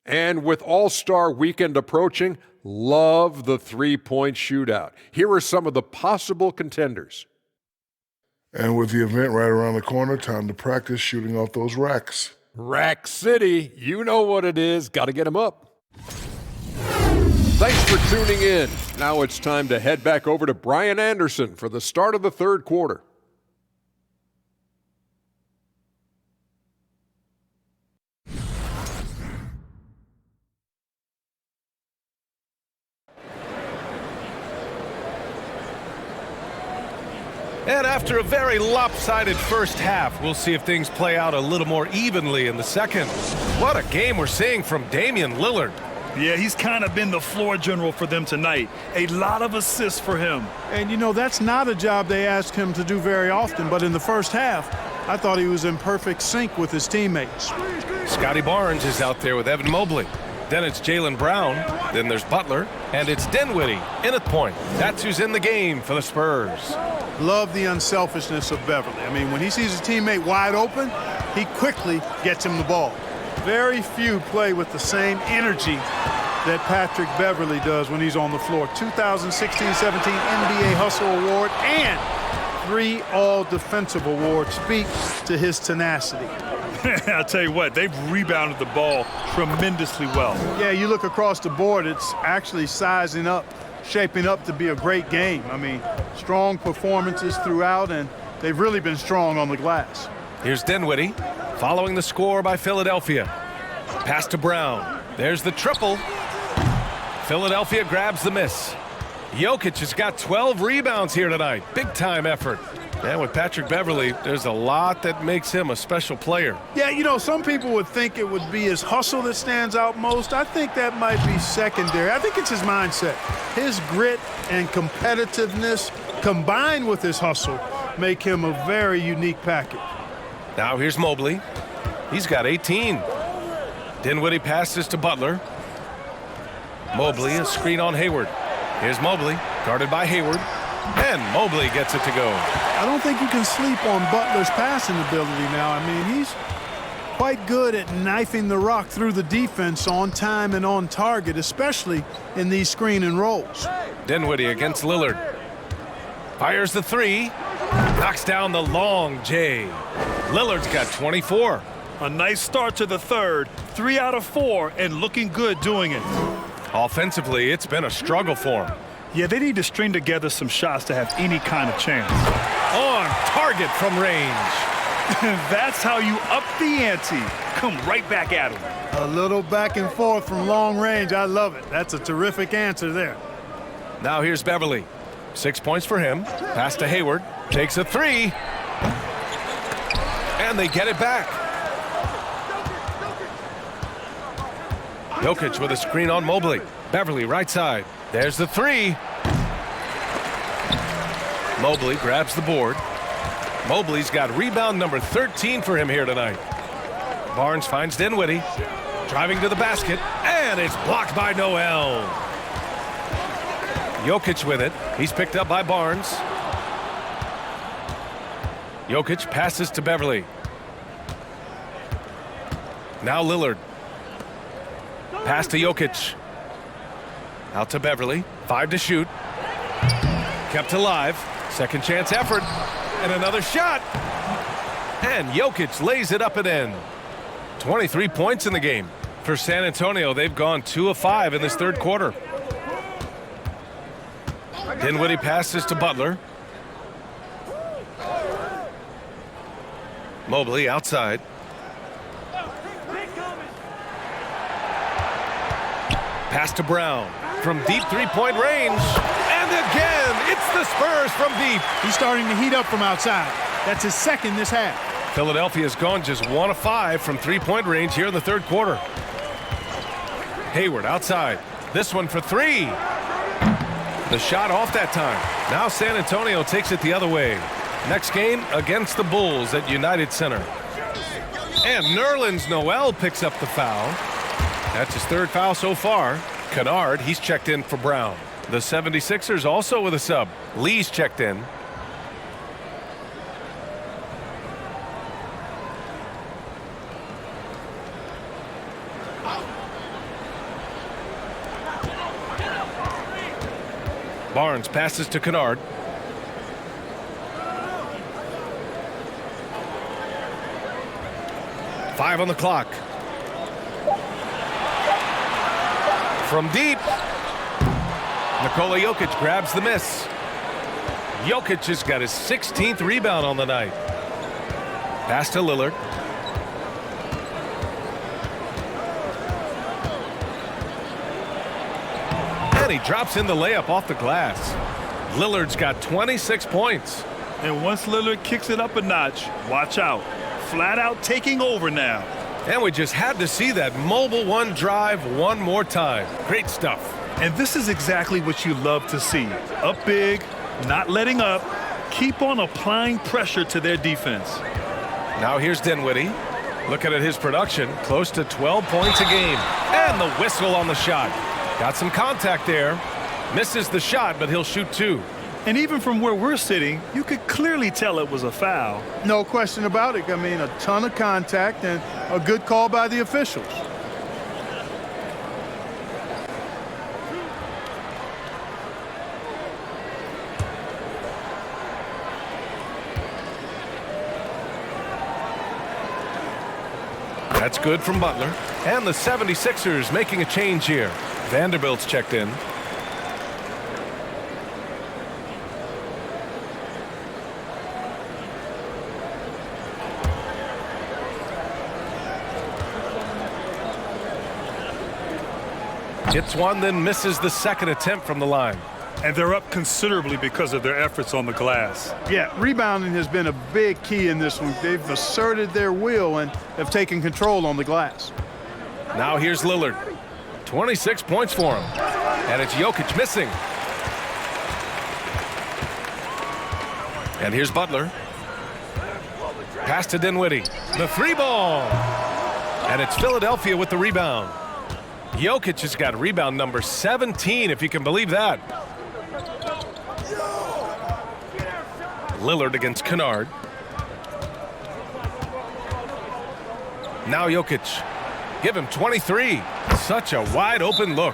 And with All-Star Weekend approaching, love the three-point shootout. Here are some of the possible contenders. And with the event right around the corner, time to practice shooting off those racks. Rack City, you know what it is. Got to get them up. Thanks for tuning in. Now it's time to head back over to Brian Anderson for the start of the third quarter. And after a very lopsided first half, we'll see if things play out a little more evenly in the second. What a game we're seeing from Damian Lillard. Yeah, he's kind of been the floor general for them tonight. A lot of assists for him. And, you know, that's not a job they ask him to do very often. But in the first half, I thought he was in perfect sync with his teammates. Scotty Barnes is out there with Evan Mobley. Then it's Jaylen Brown. Then there's Butler. And it's Dinwiddie in at point. That's who's in the game for the Spurs. Love the unselfishness of Beverly. I mean, when he sees his teammate wide open, he quickly gets him the ball. Very few play with the same energy that Patrick Beverly does when he's on the floor. 2016-17 NBA Hustle Award and 3 All-Defensive Awards speak to his tenacity. I'll tell you what, they've rebounded the ball tremendously well. Yeah, you look across the board, it's actually sizing up, shaping up to be a great game. I mean, strong performances throughout, and they've really been strong on the glass. Here's Dinwiddie following the score by Philadelphia. Pass to Brown. There's the triple. Philadelphia grabs the miss. Jokic has got 12 rebounds here tonight. Big-time effort. And with Patrick Beverly, there's a lot that makes him a special player. Yeah, you know, some people would think it would be his hustle that stands out most. I think that might be secondary. I think it's his mindset. His grit and competitiveness combined with his hustle make him a very unique package. Now here's Mobley. He's got 18. Dinwiddie passes to Butler. Mobley, a screen on Hayward. Here's Mobley, guarded by Hayward. And Mobley gets it to go. I don't think you can sleep on Butler's passing ability now. I mean, quite good at knifing the rock through the defense on time and on target, especially in these screen and rolls. Dinwiddie against Lillard. Fires the three. Knocks down the long J. Lillard's got 24. A nice start to the third. 3 out of 4 and looking good doing it. Offensively, it's been a struggle for him. Yeah, they need to string together some shots to have any kind of chance. On target from range. That's how you up the ante. Come right back at him. A little back and forth from long range. I love it. That's a terrific answer there. Now here's Beverly. 6 points for him. Pass to Hayward. Takes a three. And they get it back. Jokic with a screen on Mobley. Beverly right side. There's the three. Mobley grabs the board. Mobley's got rebound number 13 for him here tonight. Barnes finds Dinwiddie. Driving to the basket. And it's blocked by Noel. Jokic with it. He's picked up by Barnes. Jokic passes to Beverly. Now Lillard. Pass to Jokic. Out to Beverly. 5 to shoot. Kept alive. Second chance effort. And another shot. And Jokic lays it up and in. 23 points in the game. For San Antonio, they've gone 2 of 5 in this third quarter. Dinwiddie passes to Butler. Mobley outside. Pass to Brown from deep three-point range. And again, it's the Spurs from deep. He's starting to heat up from outside. That's his second this half. Philadelphia's gone just 1 of 5 from three-point range here in the third quarter. Hayward outside. This one for 3. The shot off that time. Now San Antonio takes it the other way. Next game against the Bulls at United Center. And Nerlens Noel picks up the foul. That's his third foul so far. Kennard, he's checked in for Brown. The 76ers also with a sub. Lee's checked in. Barnes passes to Kennard. Five on the clock. From deep. Nikola Jokic grabs the miss. Jokic has got his 16th rebound on the night. Pass to Lillard. And he drops in the layup off the glass. Lillard's got 26 points. And once Lillard kicks it up a notch, watch out. Flat out taking over now. And we just had to see that mobile one drive one more time. Great stuff. And this is exactly what you love to see. Up big, not letting up, keep on applying pressure to their defense. Now here's Dinwiddie. Looking at his production, close to 12 points a game. And the whistle on the shot. Got some contact there. Misses the shot, but he'll shoot 2. And even from where we're sitting, you could clearly tell it was a foul. No question about it. I mean, a ton of contact and a good call by the officials. That's good from Butler. And the 76ers making a change here. Vanderbilt's checked in. Hits one, then misses the second attempt from the line. And they're up considerably because of their efforts on the glass. Yeah, rebounding has been a big key in this one. They've asserted their will and have taken control on the glass. Now here's Lillard. 26 points for him. And it's Jokic missing. And here's Butler. Pass to Dinwiddie. The 3-ball. And it's Philadelphia with the rebound. Jokic has got rebound number 17, if you can believe that. Lillard against Kennard. Now Jokic. Give him 23. Such a wide open look.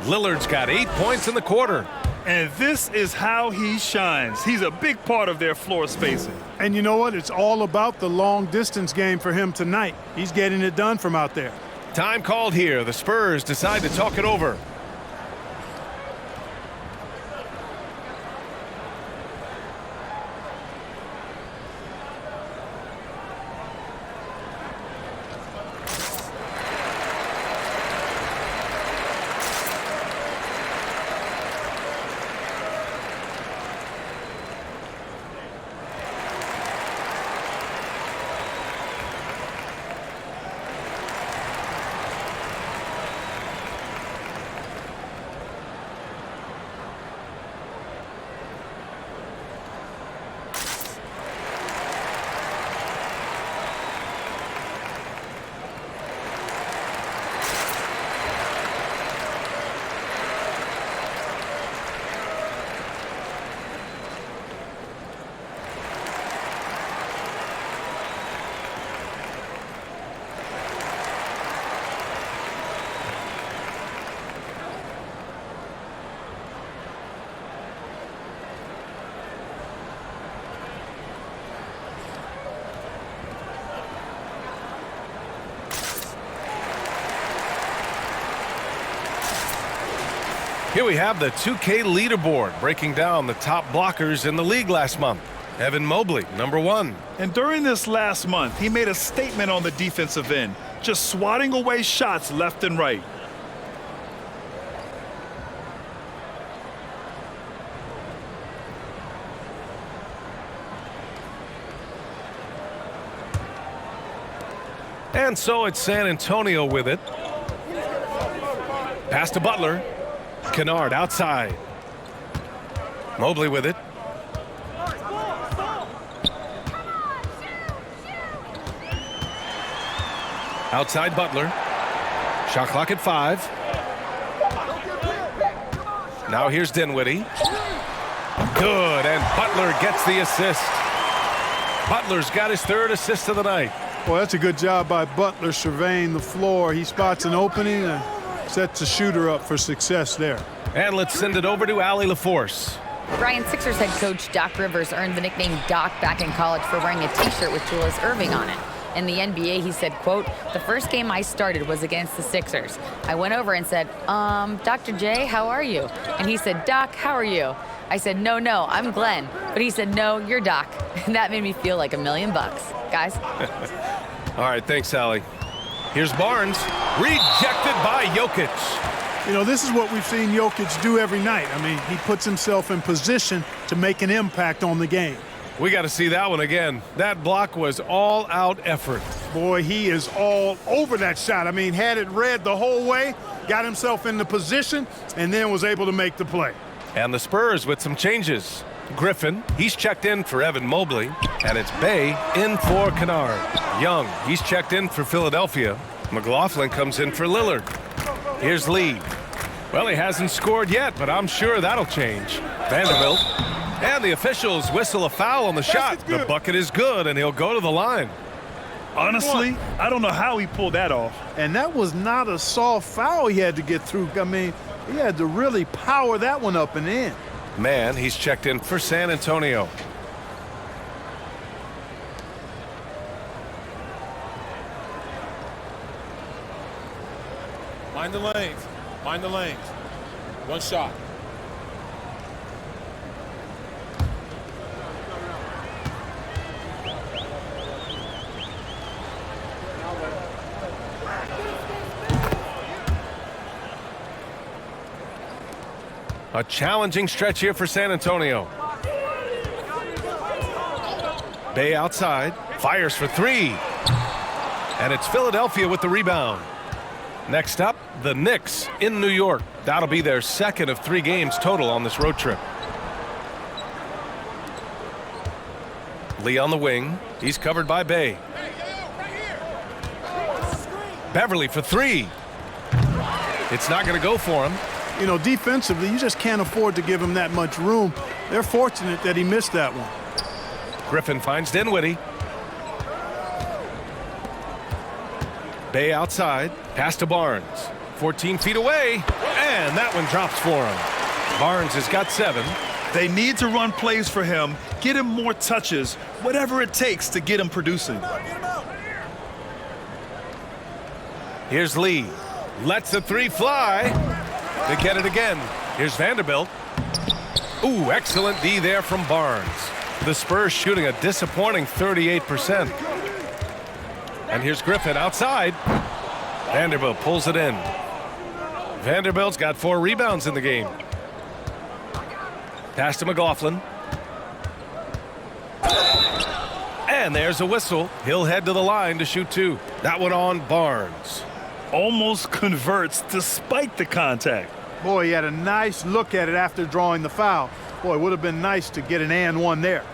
Lillard's got 8 points in the quarter. And this is how he shines. He's a big part of their floor spacing. And you know what? It's all about the long distance game for him tonight. He's getting it done from out there. Time called here. The Spurs decide to talk it over. Here we have the 2K leaderboard breaking down the top blockers in the league last month. Evan Mobley, number 1. And during this last month, he made a statement on the defensive end, just swatting away shots left and right. And so it's San Antonio with it. Pass to Butler. Kennard outside. Mobley with it. Outside Butler. Shot clock at 5. Now here's Dinwiddie. Good, and Butler gets the assist. Butler's got his 3rd assist of the night. Well, that's a good job by Butler surveying the floor. He spots an opening and sets the shooter up for success there. And let's send it over to Allie LaForce. Brian, Sixers head coach Doc Rivers earned the nickname Doc back in college for wearing a T-shirt with Julius Erving on it. In the NBA, he said, quote, "The first game I started was against the Sixers. I went over and said, Dr. J, how are you?" And he said, "Doc, how are you?" I said, no, I'm Glenn." But he said, "No, you're Doc." And that made me feel like $1 million. Guys. All right, thanks, Allie. Here's Barnes. Rejected by Jokic. You know, this is what we've seen Jokic do every night. I mean, he puts himself in position to make an impact on the game. We got to see that one again. That block was all-out effort. Boy, he is all over that shot. I mean, had it read the whole way, got himself in the position, and then was able to make the play. And the Spurs with some changes. Griffin, he's checked in for Evan Mobley, and it's Bay in for Kennard. Young, he's checked in for Philadelphia. McLaughlin comes in for Lillard. Here's Lee. Well, he hasn't scored yet, but I'm sure that'll change. Vanderbilt. And the officials whistle a foul on the shot. The bucket is good, and he'll go to the line. Honestly, I don't know how he pulled that off. And that was not a soft foul he had to get through. I mean, he had to really power that one up and in. Man, he's checked in for San Antonio. Mind the lanes. Mind the lanes. One shot. A challenging stretch here for San Antonio. Bay outside, fires for 3. And it's Philadelphia with the rebound. Next up, the Knicks in New York. That'll be their 2nd of 3 games total on this road trip. Lee on the wing. He's covered by Bay. Beverly for 3. It's not going to go for him. You know, defensively, you just can't afford to give him that much room. They're fortunate that he missed that one. Griffin finds Dinwiddie. Bay outside. Pass to Barnes. 14 feet away. And that one drops for him. Barnes has got 7. They need to run plays for him, get him more touches, whatever it takes to get him producing. Here's Lee. Lets the 3 fly. They get it again. Here's Vanderbilt. Ooh, excellent D there from Barnes. The Spurs shooting a disappointing 38%. And here's Griffin outside. Vanderbilt pulls it in. Vanderbilt's got 4 rebounds in the game. Pass to McLaughlin. And there's a whistle. He'll head to the line to shoot 2. That one on Barnes. Almost converts despite the contact. Boy, he had a nice look at it after drawing the foul. Boy, it would have been nice to get an and one there.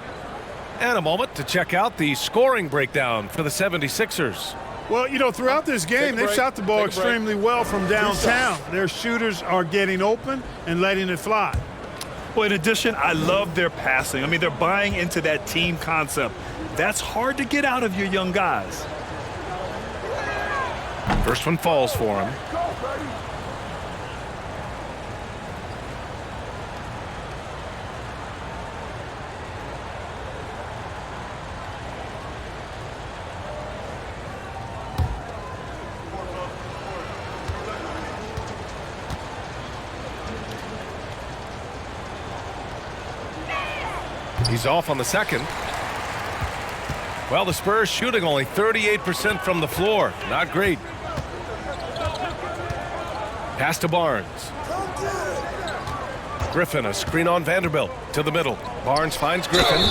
And a moment to check out the scoring breakdown for the 76ers. Well, you know, throughout this game, they've shot the ball extremely well from downtown. Their shooters are getting open and letting it fly. Well, in addition, I love their passing. I mean, they're buying into that team concept. That's hard to get out of your young guys. First one falls for him. He's off on the second. Well, the Spurs shooting only 38% from the floor. Not great. Pass to Barnes. Griffin, a screen on Vanderbilt to the middle. Barnes finds Griffin.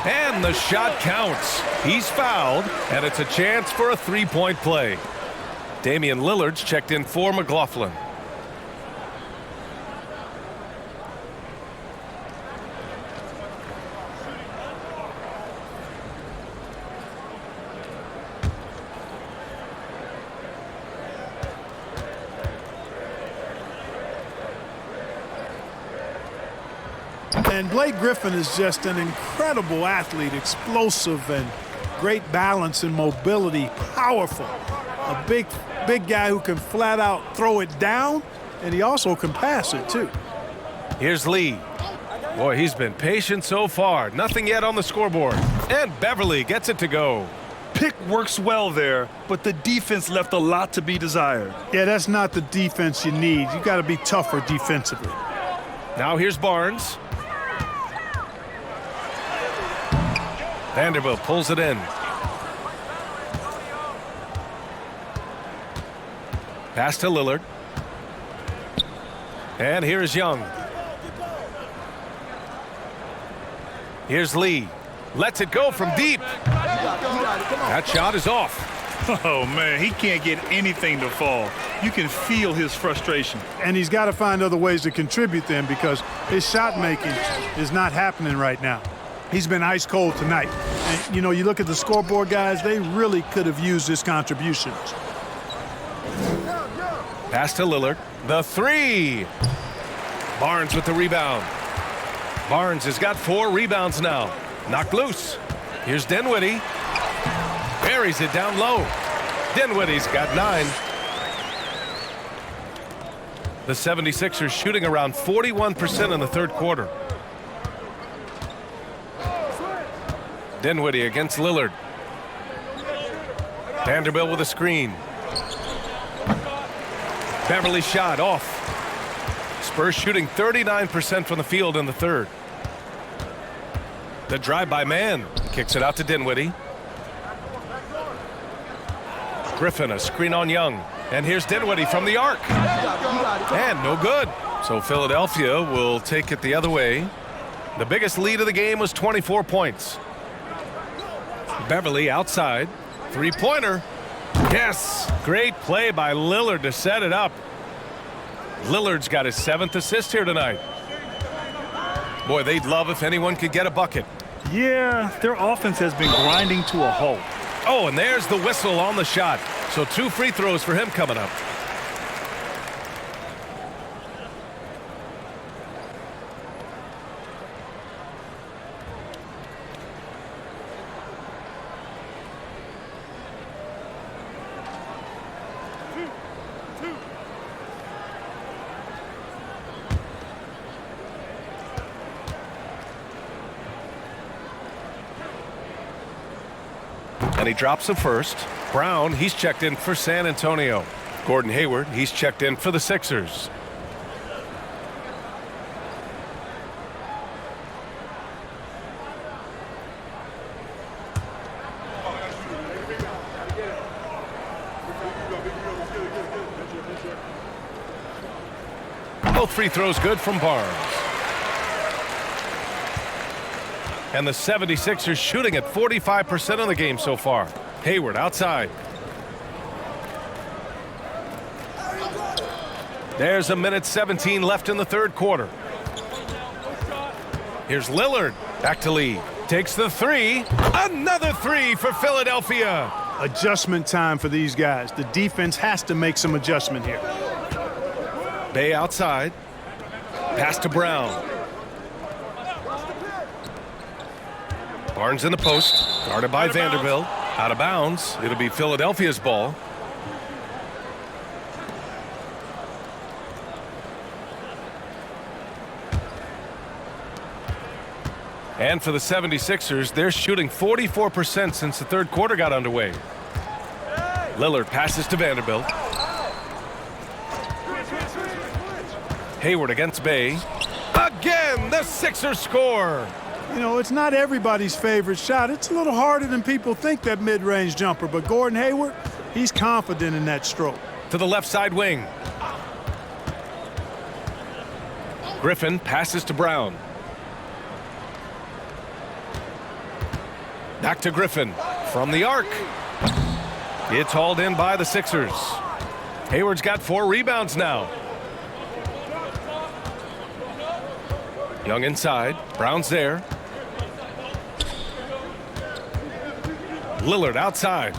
And the shot counts. He's fouled, and it's a chance for a 3-point play. Damian Lillard's checked in for McLaughlin. And Blake Griffin is just an incredible athlete, explosive and great balance and mobility, powerful. A big guy who can flat out throw it down, and he also can pass it too. Here's Lee. Boy, he's been patient so far. Nothing yet on the scoreboard. And Beverly gets it to go. Pick works well there, but the defense left a lot to be desired. Yeah, that's not the defense you need. You got to be tougher defensively. Now here's Barnes. Vanderbilt pulls it in. Pass to Lillard. And here's Young. Here's Lee. Lets it go from deep. That shot is off. Oh, man, he can't get anything to fall. You can feel his frustration. And he's got to find other ways to contribute then, because his shot making is not happening right now. He's been ice cold tonight. And, you know, you look at the scoreboard, guys, they really could have used his contributions. Pass to Lillard. The 3. Barnes with the rebound. Barnes has got 4 rebounds now. Knocked loose. Here's Dinwiddie. Buries it down low. Dinwiddie's got 9. The 76ers shooting around 41% in the third quarter. Dinwiddie against Lillard. Vanderbilt with a screen. Beverly shot off. Spurs shooting 39% from the field in the third. The drive by man kicks it out to Dinwiddie. Griffin, a screen on Young. And here's Dinwiddie from the arc. And no good. So Philadelphia will take it the other way. The biggest lead of the game was 24 points. Beverly outside. 3-pointer. Yes. Great play by Lillard to set it up. Lillard's got his 7th assist here tonight. Boy, they'd love if anyone could get a bucket. Yeah, their offense has been grinding to a halt. Oh, and there's the whistle on the shot. So 2 free throws for him coming up. And he drops the first. Brown, he's checked in for San Antonio. Gordon Hayward, he's checked in for the Sixers. Both free throws good from Barnes. And the 76ers shooting at 45% of the game so far. Hayward outside. There's 1:17 left in the third quarter. Here's Lillard. Back to Lee. Takes the three. Another three for Philadelphia. Adjustment time for these guys. The defense has to make some adjustment here. Bay outside. Pass to Brown. Barnes in the post. Guarded by Vanderbilt. Out of bounds. It'll be Philadelphia's ball. And for the 76ers, they're shooting 44% since the third quarter got underway. Lillard passes to Vanderbilt. Hayward against Bay. Again, the Sixers score. You know, it's not everybody's favorite shot. It's a little harder than people think, that mid-range jumper. But Gordon Hayward, he's confident in that stroke. To the left side wing. Griffin passes to Brown. Back to Griffin from the arc. It's hauled in by the Sixers. Hayward's got 4 rebounds now. Young inside. Brown's there. Lillard outside.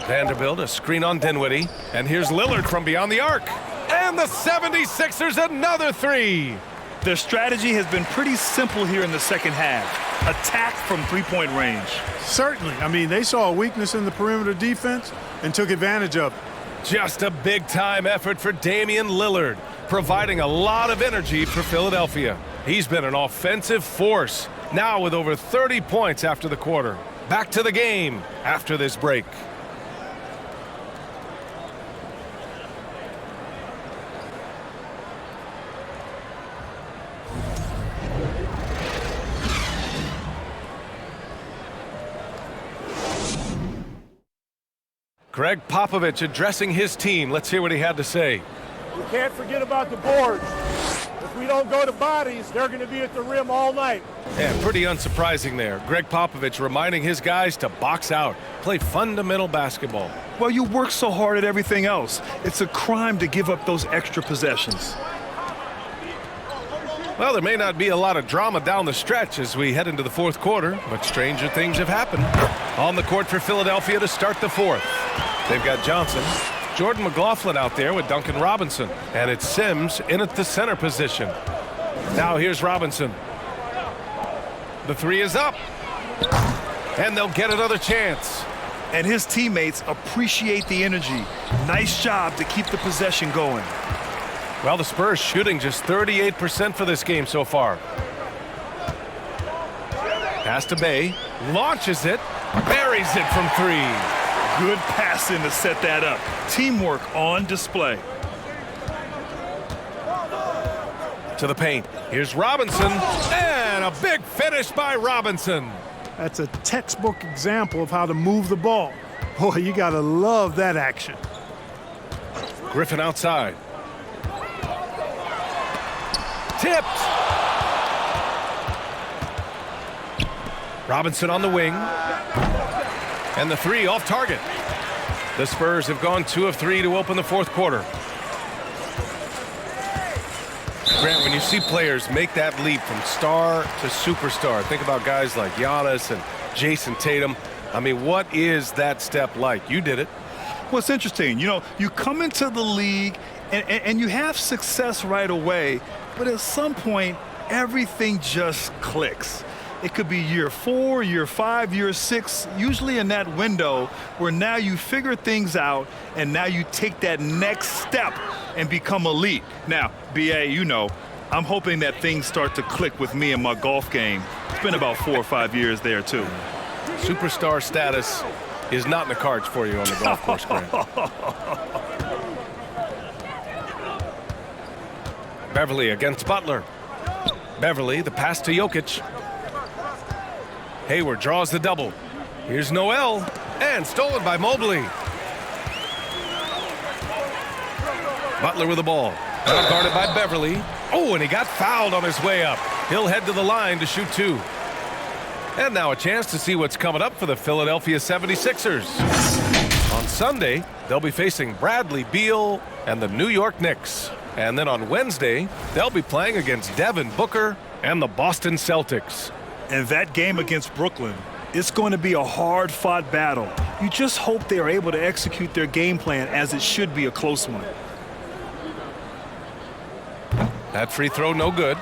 Vanderbilt, a screen on Dinwiddie. And here's Lillard from beyond the arc. And the 76ers another three. Their strategy has been pretty simple here in the second half. Attack from three-point range. Certainly. I mean, they saw a weakness in the perimeter defense and took advantage of it. Just a big-time effort for Damian Lillard, providing a lot of energy for Philadelphia. He's been an offensive force, now with over 30 points after the quarter. Back to the game after this break. Greg Popovich addressing his team. Let's hear what he had to say. We can't forget about the boards. If we don't go to bodies, they're going to be at the rim all night. And pretty unsurprising there. Greg Popovich reminding his guys to box out, play fundamental basketball. Well, you work so hard at everything else. It's a crime to give up those extra possessions. Well, there may not be a lot of drama down the stretch as we head into the fourth quarter, but stranger things have happened. On the court for Philadelphia to start the fourth. They've got Johnson, Jordan McLaughlin out there with Duncan Robinson, and it's Sims in at the center position. Now here's Robinson. The three is up, and they'll get another chance. And his teammates appreciate the energy. Nice job to keep the possession going. Well, the Spurs shooting just 38% for this game so far. Pass to Bay, launches it, buries it from three. Good passing to set that up. Teamwork on display. To the paint. Here's Robinson, and a big finish by Robinson. That's a textbook example of how to move the ball. Boy, you got to love that action. Griffin outside. Tipped. Robinson on the wing. And the three off target. The Spurs have gone 2 of 3 to open the fourth quarter. Grant, when you see players make that leap from star to superstar, think about guys like Giannis and Jason Tatum. I mean, what is that step like? You did it. Well, it's interesting. You know, you come into the league and you have success right away, but at some point, everything just clicks. It could be year 4, year 5, year 6, usually in that window where now you figure things out and now you take that next step and become elite. Now, BA, you know, I'm hoping that things start to click with me in my golf game. It's been about 4 or 5 years there, too. Superstar status is not in the cards for you on the golf course, Grant. Beverly against Butler. Beverly, the pass to Jokic. Hayward draws the double. Here's Noel, and stolen by Mobley. Butler with the ball. Now guarded by Beverly. Oh, and he got fouled on his way up. He'll head to the line to shoot 2. And now a chance to see what's coming up for the Philadelphia 76ers. On Sunday, they'll be facing Bradley Beal and the New York Knicks. And then on Wednesday, they'll be playing against Devin Booker and the Boston Celtics. And that game against Brooklyn, it's going to be a hard-fought battle. You just hope they are able to execute their game plan, as it should be a close one. That free throw no good.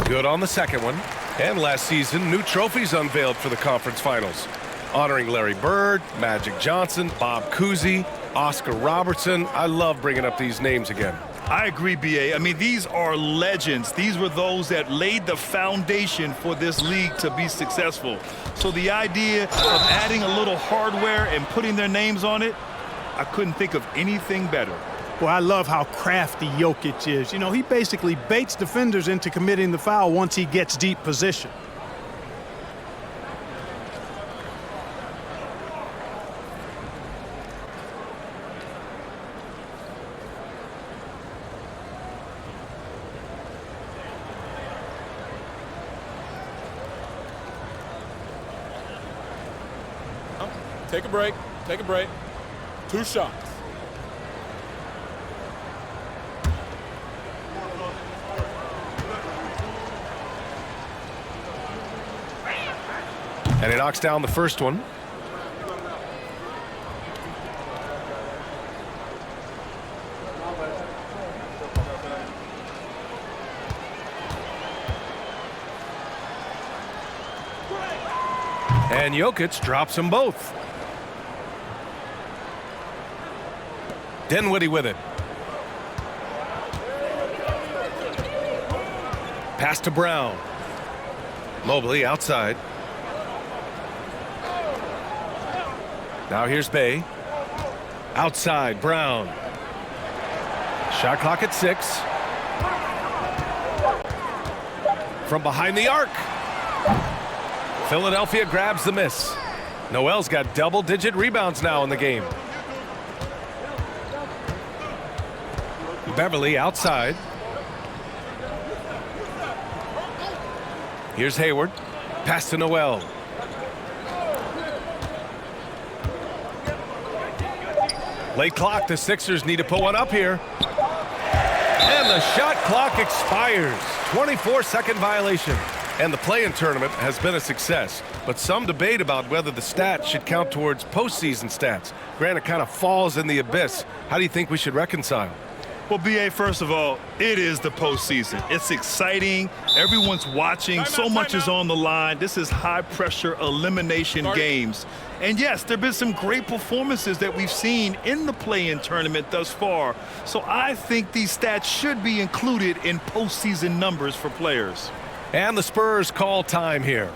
Good on the second one. And last season, new trophies unveiled for the conference finals, honoring Larry Bird, Magic Johnson, Bob Cousy, Oscar Robertson. I love bringing up these names again. I agree, B.A. I mean, these are legends. These were those that laid the foundation for this league to be successful. So the idea of adding a little hardware and putting their names on it, I couldn't think of anything better. Well, I love how crafty Jokic is. You know, he basically baits defenders into committing the foul once he gets deep position. Take a break. Take a break. 2 shots. And he knocks down the first one. And Jokic drops them both. Dinwiddie with it. Pass to Brown. Mobley outside. Now here's Bay. Outside, Brown. Shot clock at 6. From behind the arc. Philadelphia grabs the miss. Noel's got double-digit rebounds now in the game. Beverly outside. Here's Hayward. Pass to Noel. Late clock, the Sixers need to put one up here. And the shot clock expires. 24-second violation. And the play-in tournament has been a success, but some debate about whether the stats should count towards postseason stats. Grant, it kind of falls in the abyss. How do you think we should reconcile? Well, B.A., first of all, it is the postseason. It's exciting. Everyone's watching. So much is on the line. This is high-pressure elimination games. And, yes, there have been some great performances that we've seen in the play-in tournament thus far. So I think these stats should be included in postseason numbers for players. And the Spurs call time here.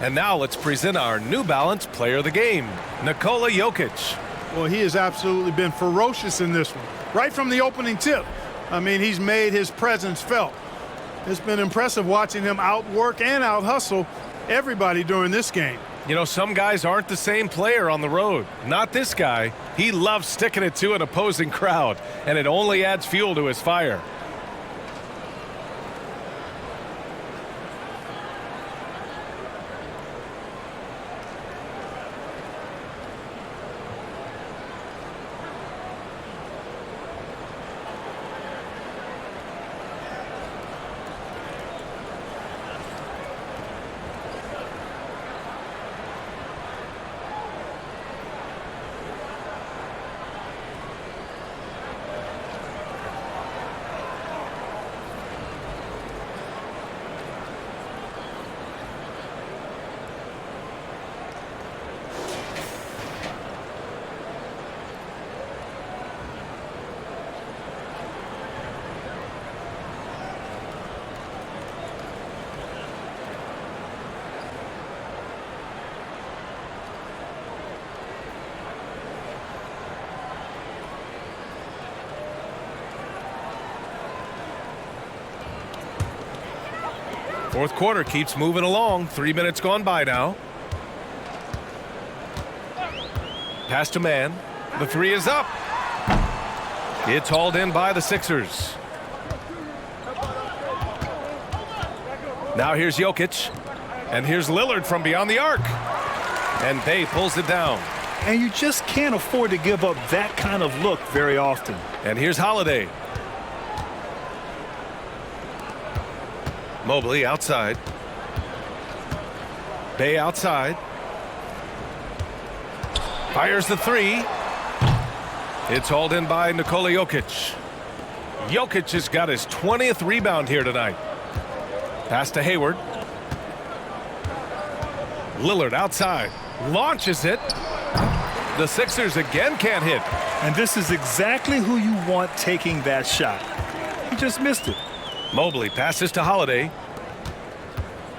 And now let's present our New Balance Player of the Game, Nikola Jokic. Well, he has absolutely been ferocious in this one. Right from the opening tip. I mean, he's made his presence felt. It's been impressive watching him outwork and out-hustle everybody during this game. You know, some guys aren't the same player on the road. Not this guy. He loves sticking it to an opposing crowd, and it only adds fuel to his fire. Fourth quarter keeps moving along. 3 minutes gone by now. Pass to man. The three is up. It's hauled in by the Sixers. Now here's Jokic. And here's Lillard from beyond the arc. And Bay pulls it down. And you just can't afford to give up that kind of look very often. And here's Holiday. Mobley outside. Bay outside. Fires the three. It's hauled in by Nikola Jokic. Jokic has got his 20th rebound here tonight. Pass to Hayward. Lillard outside. Launches it. The Sixers again can't hit. And this is exactly who you want taking that shot. He just missed it. Mobley passes to Holiday.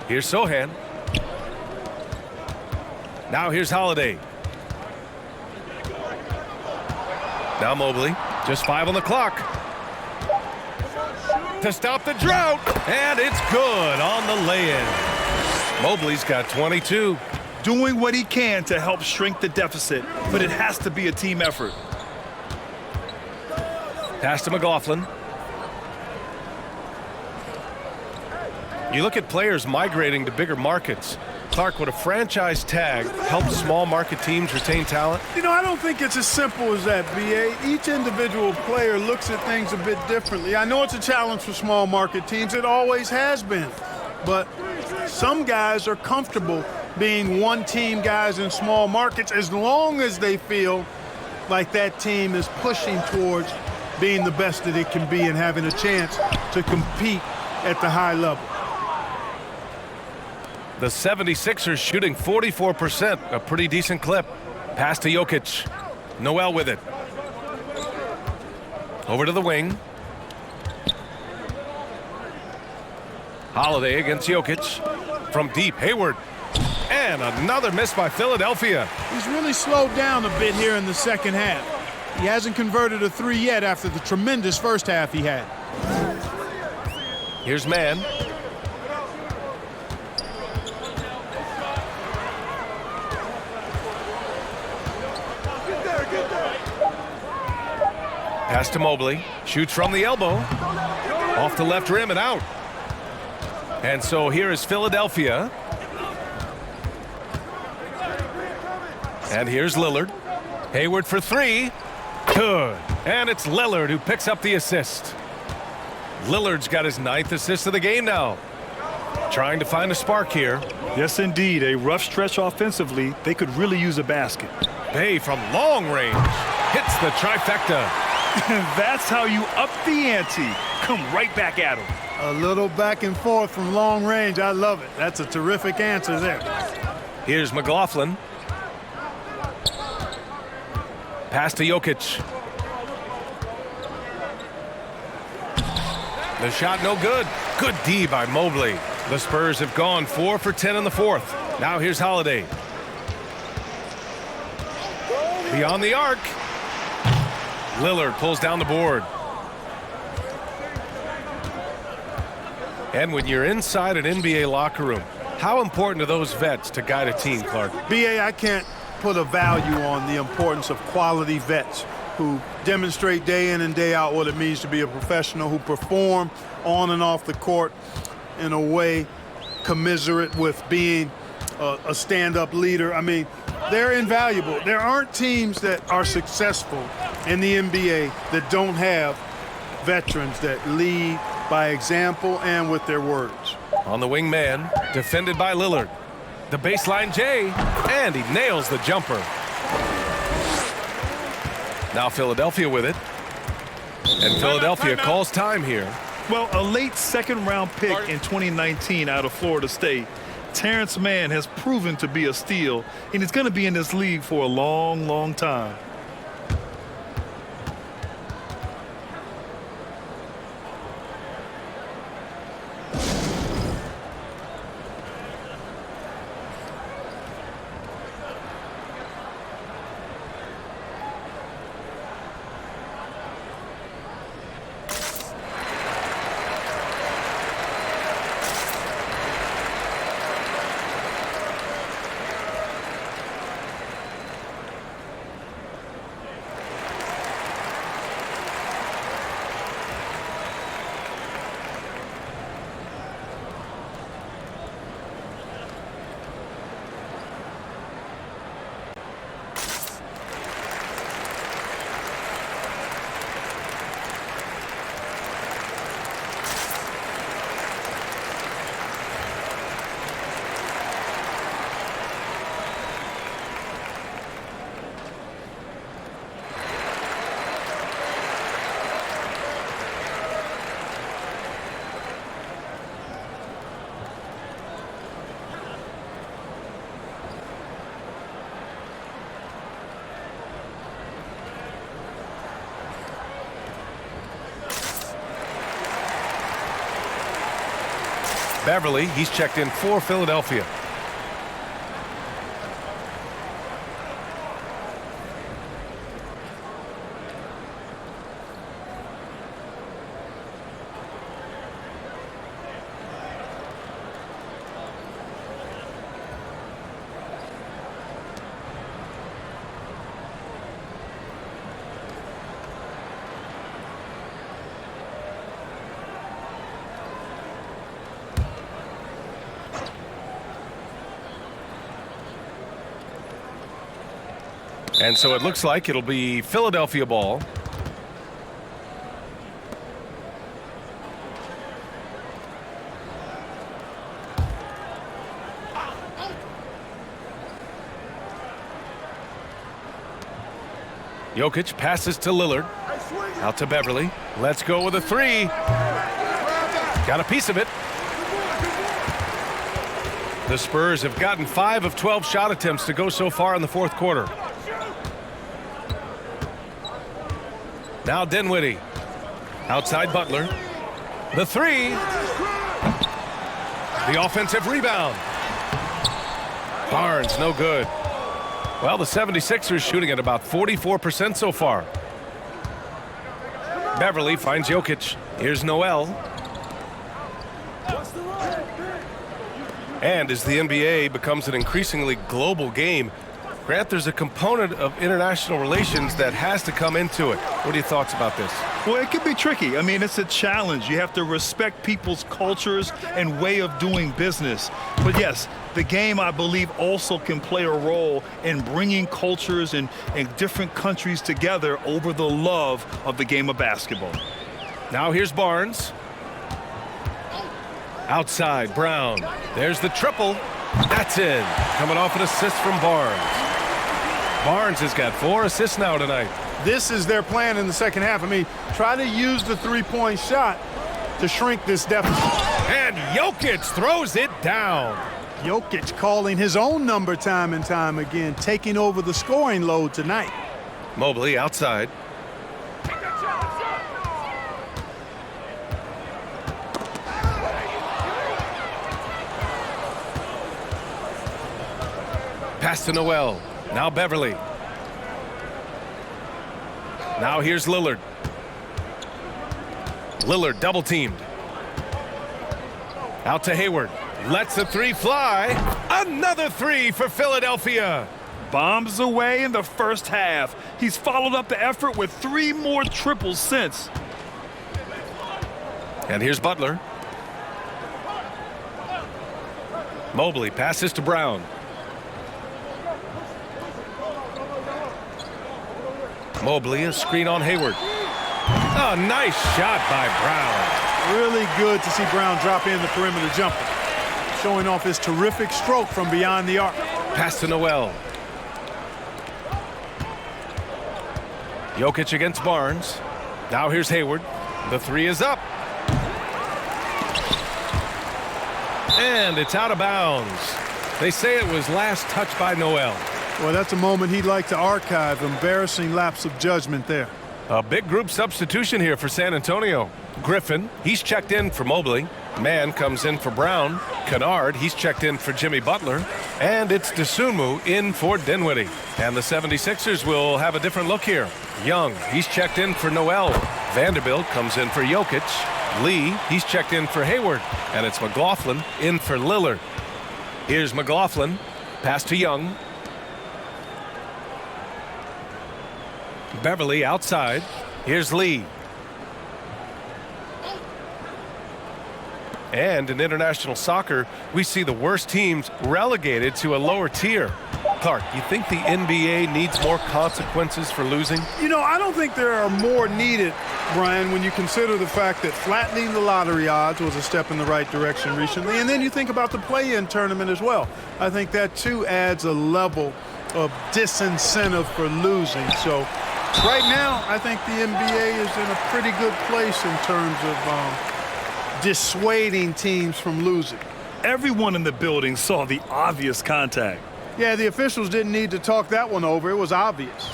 Here's Sohan. Now here's Holiday. Now Mobley. Just 5 on the clock. To stop the drought. And it's good on the lay-in. Mobley's got 22. Doing what he can to help shrink the deficit, but it has to be a team effort. Pass to McLaughlin. You look at players migrating to bigger markets. Clark, would a franchise tag help small market teams retain talent? You know, I don't think it's as simple as that, B.A. Each individual player looks at things a bit differently. I know it's a challenge for small market teams. It always has been. But some guys are comfortable being one-team guys in small markets as long as they feel like that team is pushing towards being the best that it can be and having a chance to compete at the high level. The 76ers shooting 44%, a pretty decent clip. Pass to Jokic. Noel with it. Over to the wing. Holiday against Jokic. From deep, Hayward. And another miss by Philadelphia. He's really slowed down a bit here in the second half. He hasn't converted a three yet after the tremendous first half he had. Here's Man. Pass to Mobley. Shoots from the elbow. Off the left rim and out. And so here is Philadelphia. And here's Lillard. Hayward for three. Good. And it's Lillard who picks up the assist. Lillard's got his 9th assist of the game now. Trying to find a spark here. Yes, indeed. A rough stretch offensively. They could really use a basket. Bay from long range. Hits the trifecta. That's how you up the ante. Come right back at him. A little back and forth from long range. I love it. That's a terrific answer there. Here's McLaughlin. Pass to Jokic. The shot no good. Good D by Mobley. The Spurs have gone 4 for 10 in the fourth. Now here's Holiday. Beyond the arc. Lillard pulls down the board. And when you're inside an NBA locker room, how important are those vets to guide a team, Clark? BA, I can't put a value on the importance of quality vets who demonstrate day in and day out what it means to be a professional, who perform on and off the court in a way commiserate with being a stand-up leader. I mean, they're invaluable. There aren't teams that are successful in the NBA that don't have veterans that lead by example and with their words. On the wing man, defended by Lillard. The baseline J, and he nails the jumper. Now Philadelphia with it. And Philadelphia calls time here. Well, a late second-round pick in 2019 out of Florida State, Terrence Mann has proven to be a steal, and he's going to be in this league for a long, long time. Beverly, he's checked in for Philadelphia. And so it looks like it'll be Philadelphia ball. Jokic passes to Lillard. Out to Beverly. Let's go with a three. Got a piece of it. The Spurs have gotten 5 of 12 shot attempts to go so far in the fourth quarter. Now Dinwiddie. Outside Butler. The three. The offensive rebound. Barnes, no good. Well, the 76ers shooting at about 44% so far. Beverly finds Jokic. Here's Noel. And as the NBA becomes an increasingly global game, Grant, there's a component of international relations that has to come into it. What are your thoughts about this? Well, it can be tricky. I mean, it's a challenge. You have to respect people's cultures and way of doing business. But yes, the game, I believe, also can play a role in bringing cultures and different countries together over the love of the game of basketball. Now here's Barnes. Outside, Brown. There's the triple. That's in. Coming off an assist from Barnes. Barnes has got 4 assists now tonight. This is their plan in the second half. I mean, try to use the three-point shot to shrink this deficit. And Jokic throws it down. Jokic calling his own number time and time again, taking over the scoring load tonight. Mobley outside. Pass to Noel. Now Beverly. Now here's Lillard. Lillard double teamed. Out to Hayward. Lets the three fly. Another three for Philadelphia. Bombs away in the first half. He's followed up the effort with 3 more triples since. And here's Butler. Mobley passes to Brown. Mobley, a screen on Hayward. A nice shot by Brown. Really good to see Brown drop in the perimeter jumper, showing off his terrific stroke from beyond the arc. Pass to Noel. Jokic against Barnes. Now here's Hayward. The three is up. And it's out of bounds. They say it was last touched by Noel. Well, that's a moment he'd like to archive. Embarrassing lapse of judgment there. A big group substitution here for San Antonio. Griffin, he's checked in for Mobley. Mann comes in for Brown. Kennard, he's checked in for Jimmy Butler. And it's Dosunmu in for Dinwiddie. And the 76ers will have a different look here. Young, he's checked in for Noel. Vanderbilt comes in for Jokic. Lee, he's checked in for Hayward. And it's McLaughlin in for Lillard. Here's McLaughlin. Pass to Young. Beverly outside. Here's Lee. And in international soccer, we see the worst teams relegated to a lower tier. Clark, you think the NBA needs more consequences for losing? You know, I don't think there are more needed, Brian, when you consider the fact that flattening the lottery odds was a step in the right direction recently. And then you think about the play-in tournament as well. I think that, too, adds a level of disincentive for losing. So right now, I think the NBA is in a pretty good place in terms of dissuading teams from losing. Everyone in the building saw the obvious contact. Yeah, the officials didn't need to talk that one over. It was obvious.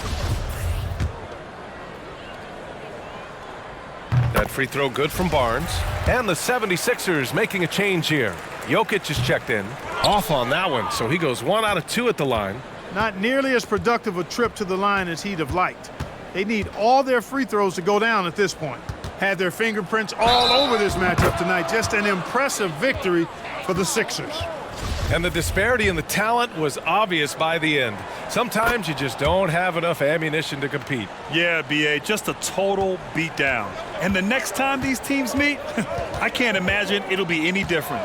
That free throw good from Barnes. And the 76ers making a change here. Jokic is checked in. Off on that one, so he goes 1 out of 2 at the line. Not nearly as productive a trip to the line as he'd have liked. They need all their free throws to go down at this point. Had their fingerprints all over this matchup tonight. Just an impressive victory for the Sixers. And the disparity in the talent was obvious by the end. Sometimes you just don't have enough ammunition to compete. Yeah, BA, just a total beatdown. And the next time these teams meet, I can't imagine it'll be any different.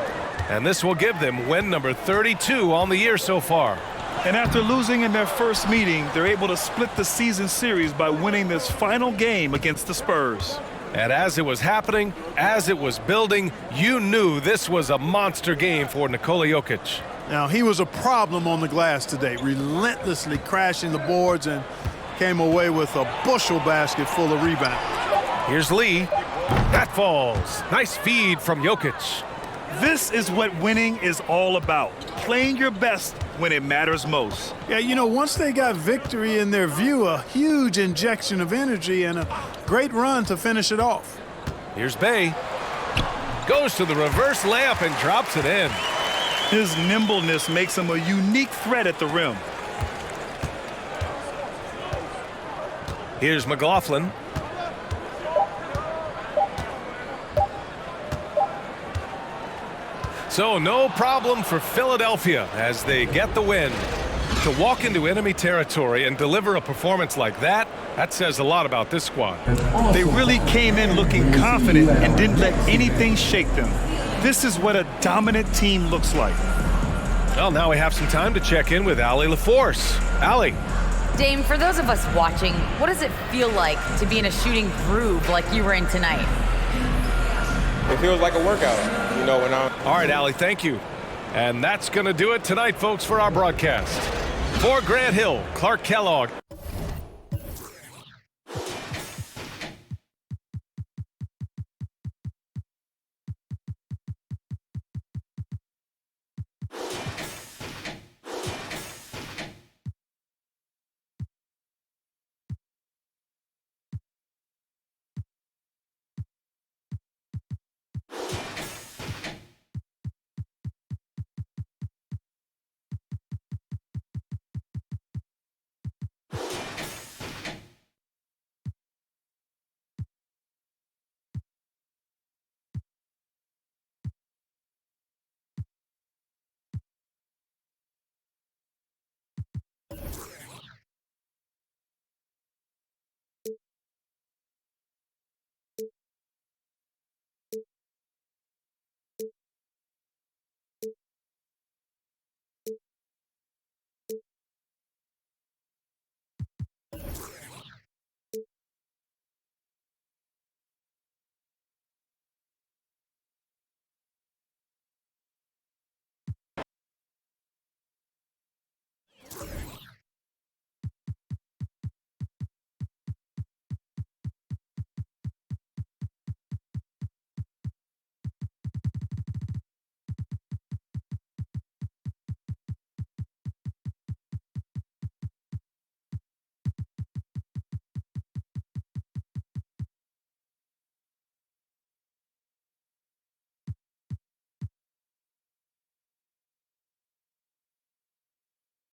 And this will give them win number 32 on the year so far. And after losing in their first meeting, they're able to split the season series by winning this final game against the Spurs. And as it was happening, as it was building, you knew this was a monster game for Nikola Jokic. Now, he was a problem on the glass today, relentlessly crashing the boards and came away with a bushel basket full of rebounds. Here's Lee. That falls. Nice feed from Jokic. This is what winning is all about, playing your best when it matters most. Yeah, you know, once they got victory in their view, a huge injection of energy and a great run to finish it off. Here's Bay. Goes to the reverse layup and drops it in. His nimbleness makes him a unique threat at the rim. Here's McLaughlin. So no problem for Philadelphia as they get the win. To walk into enemy territory and deliver a performance like that, that says a lot about this squad. They really came in looking confident and didn't let anything shake them. This is what a dominant team looks like. Well, now we have some time to check in with Allie LaForce. Allie. Dame, for those of us watching, what does it feel like to be in a shooting groove like you were in tonight? It feels like a workout, you know, when I'm... All right, Allie, thank you. And that's going to do it tonight, folks, for our broadcast. For Grant Hill, Clark Kellogg,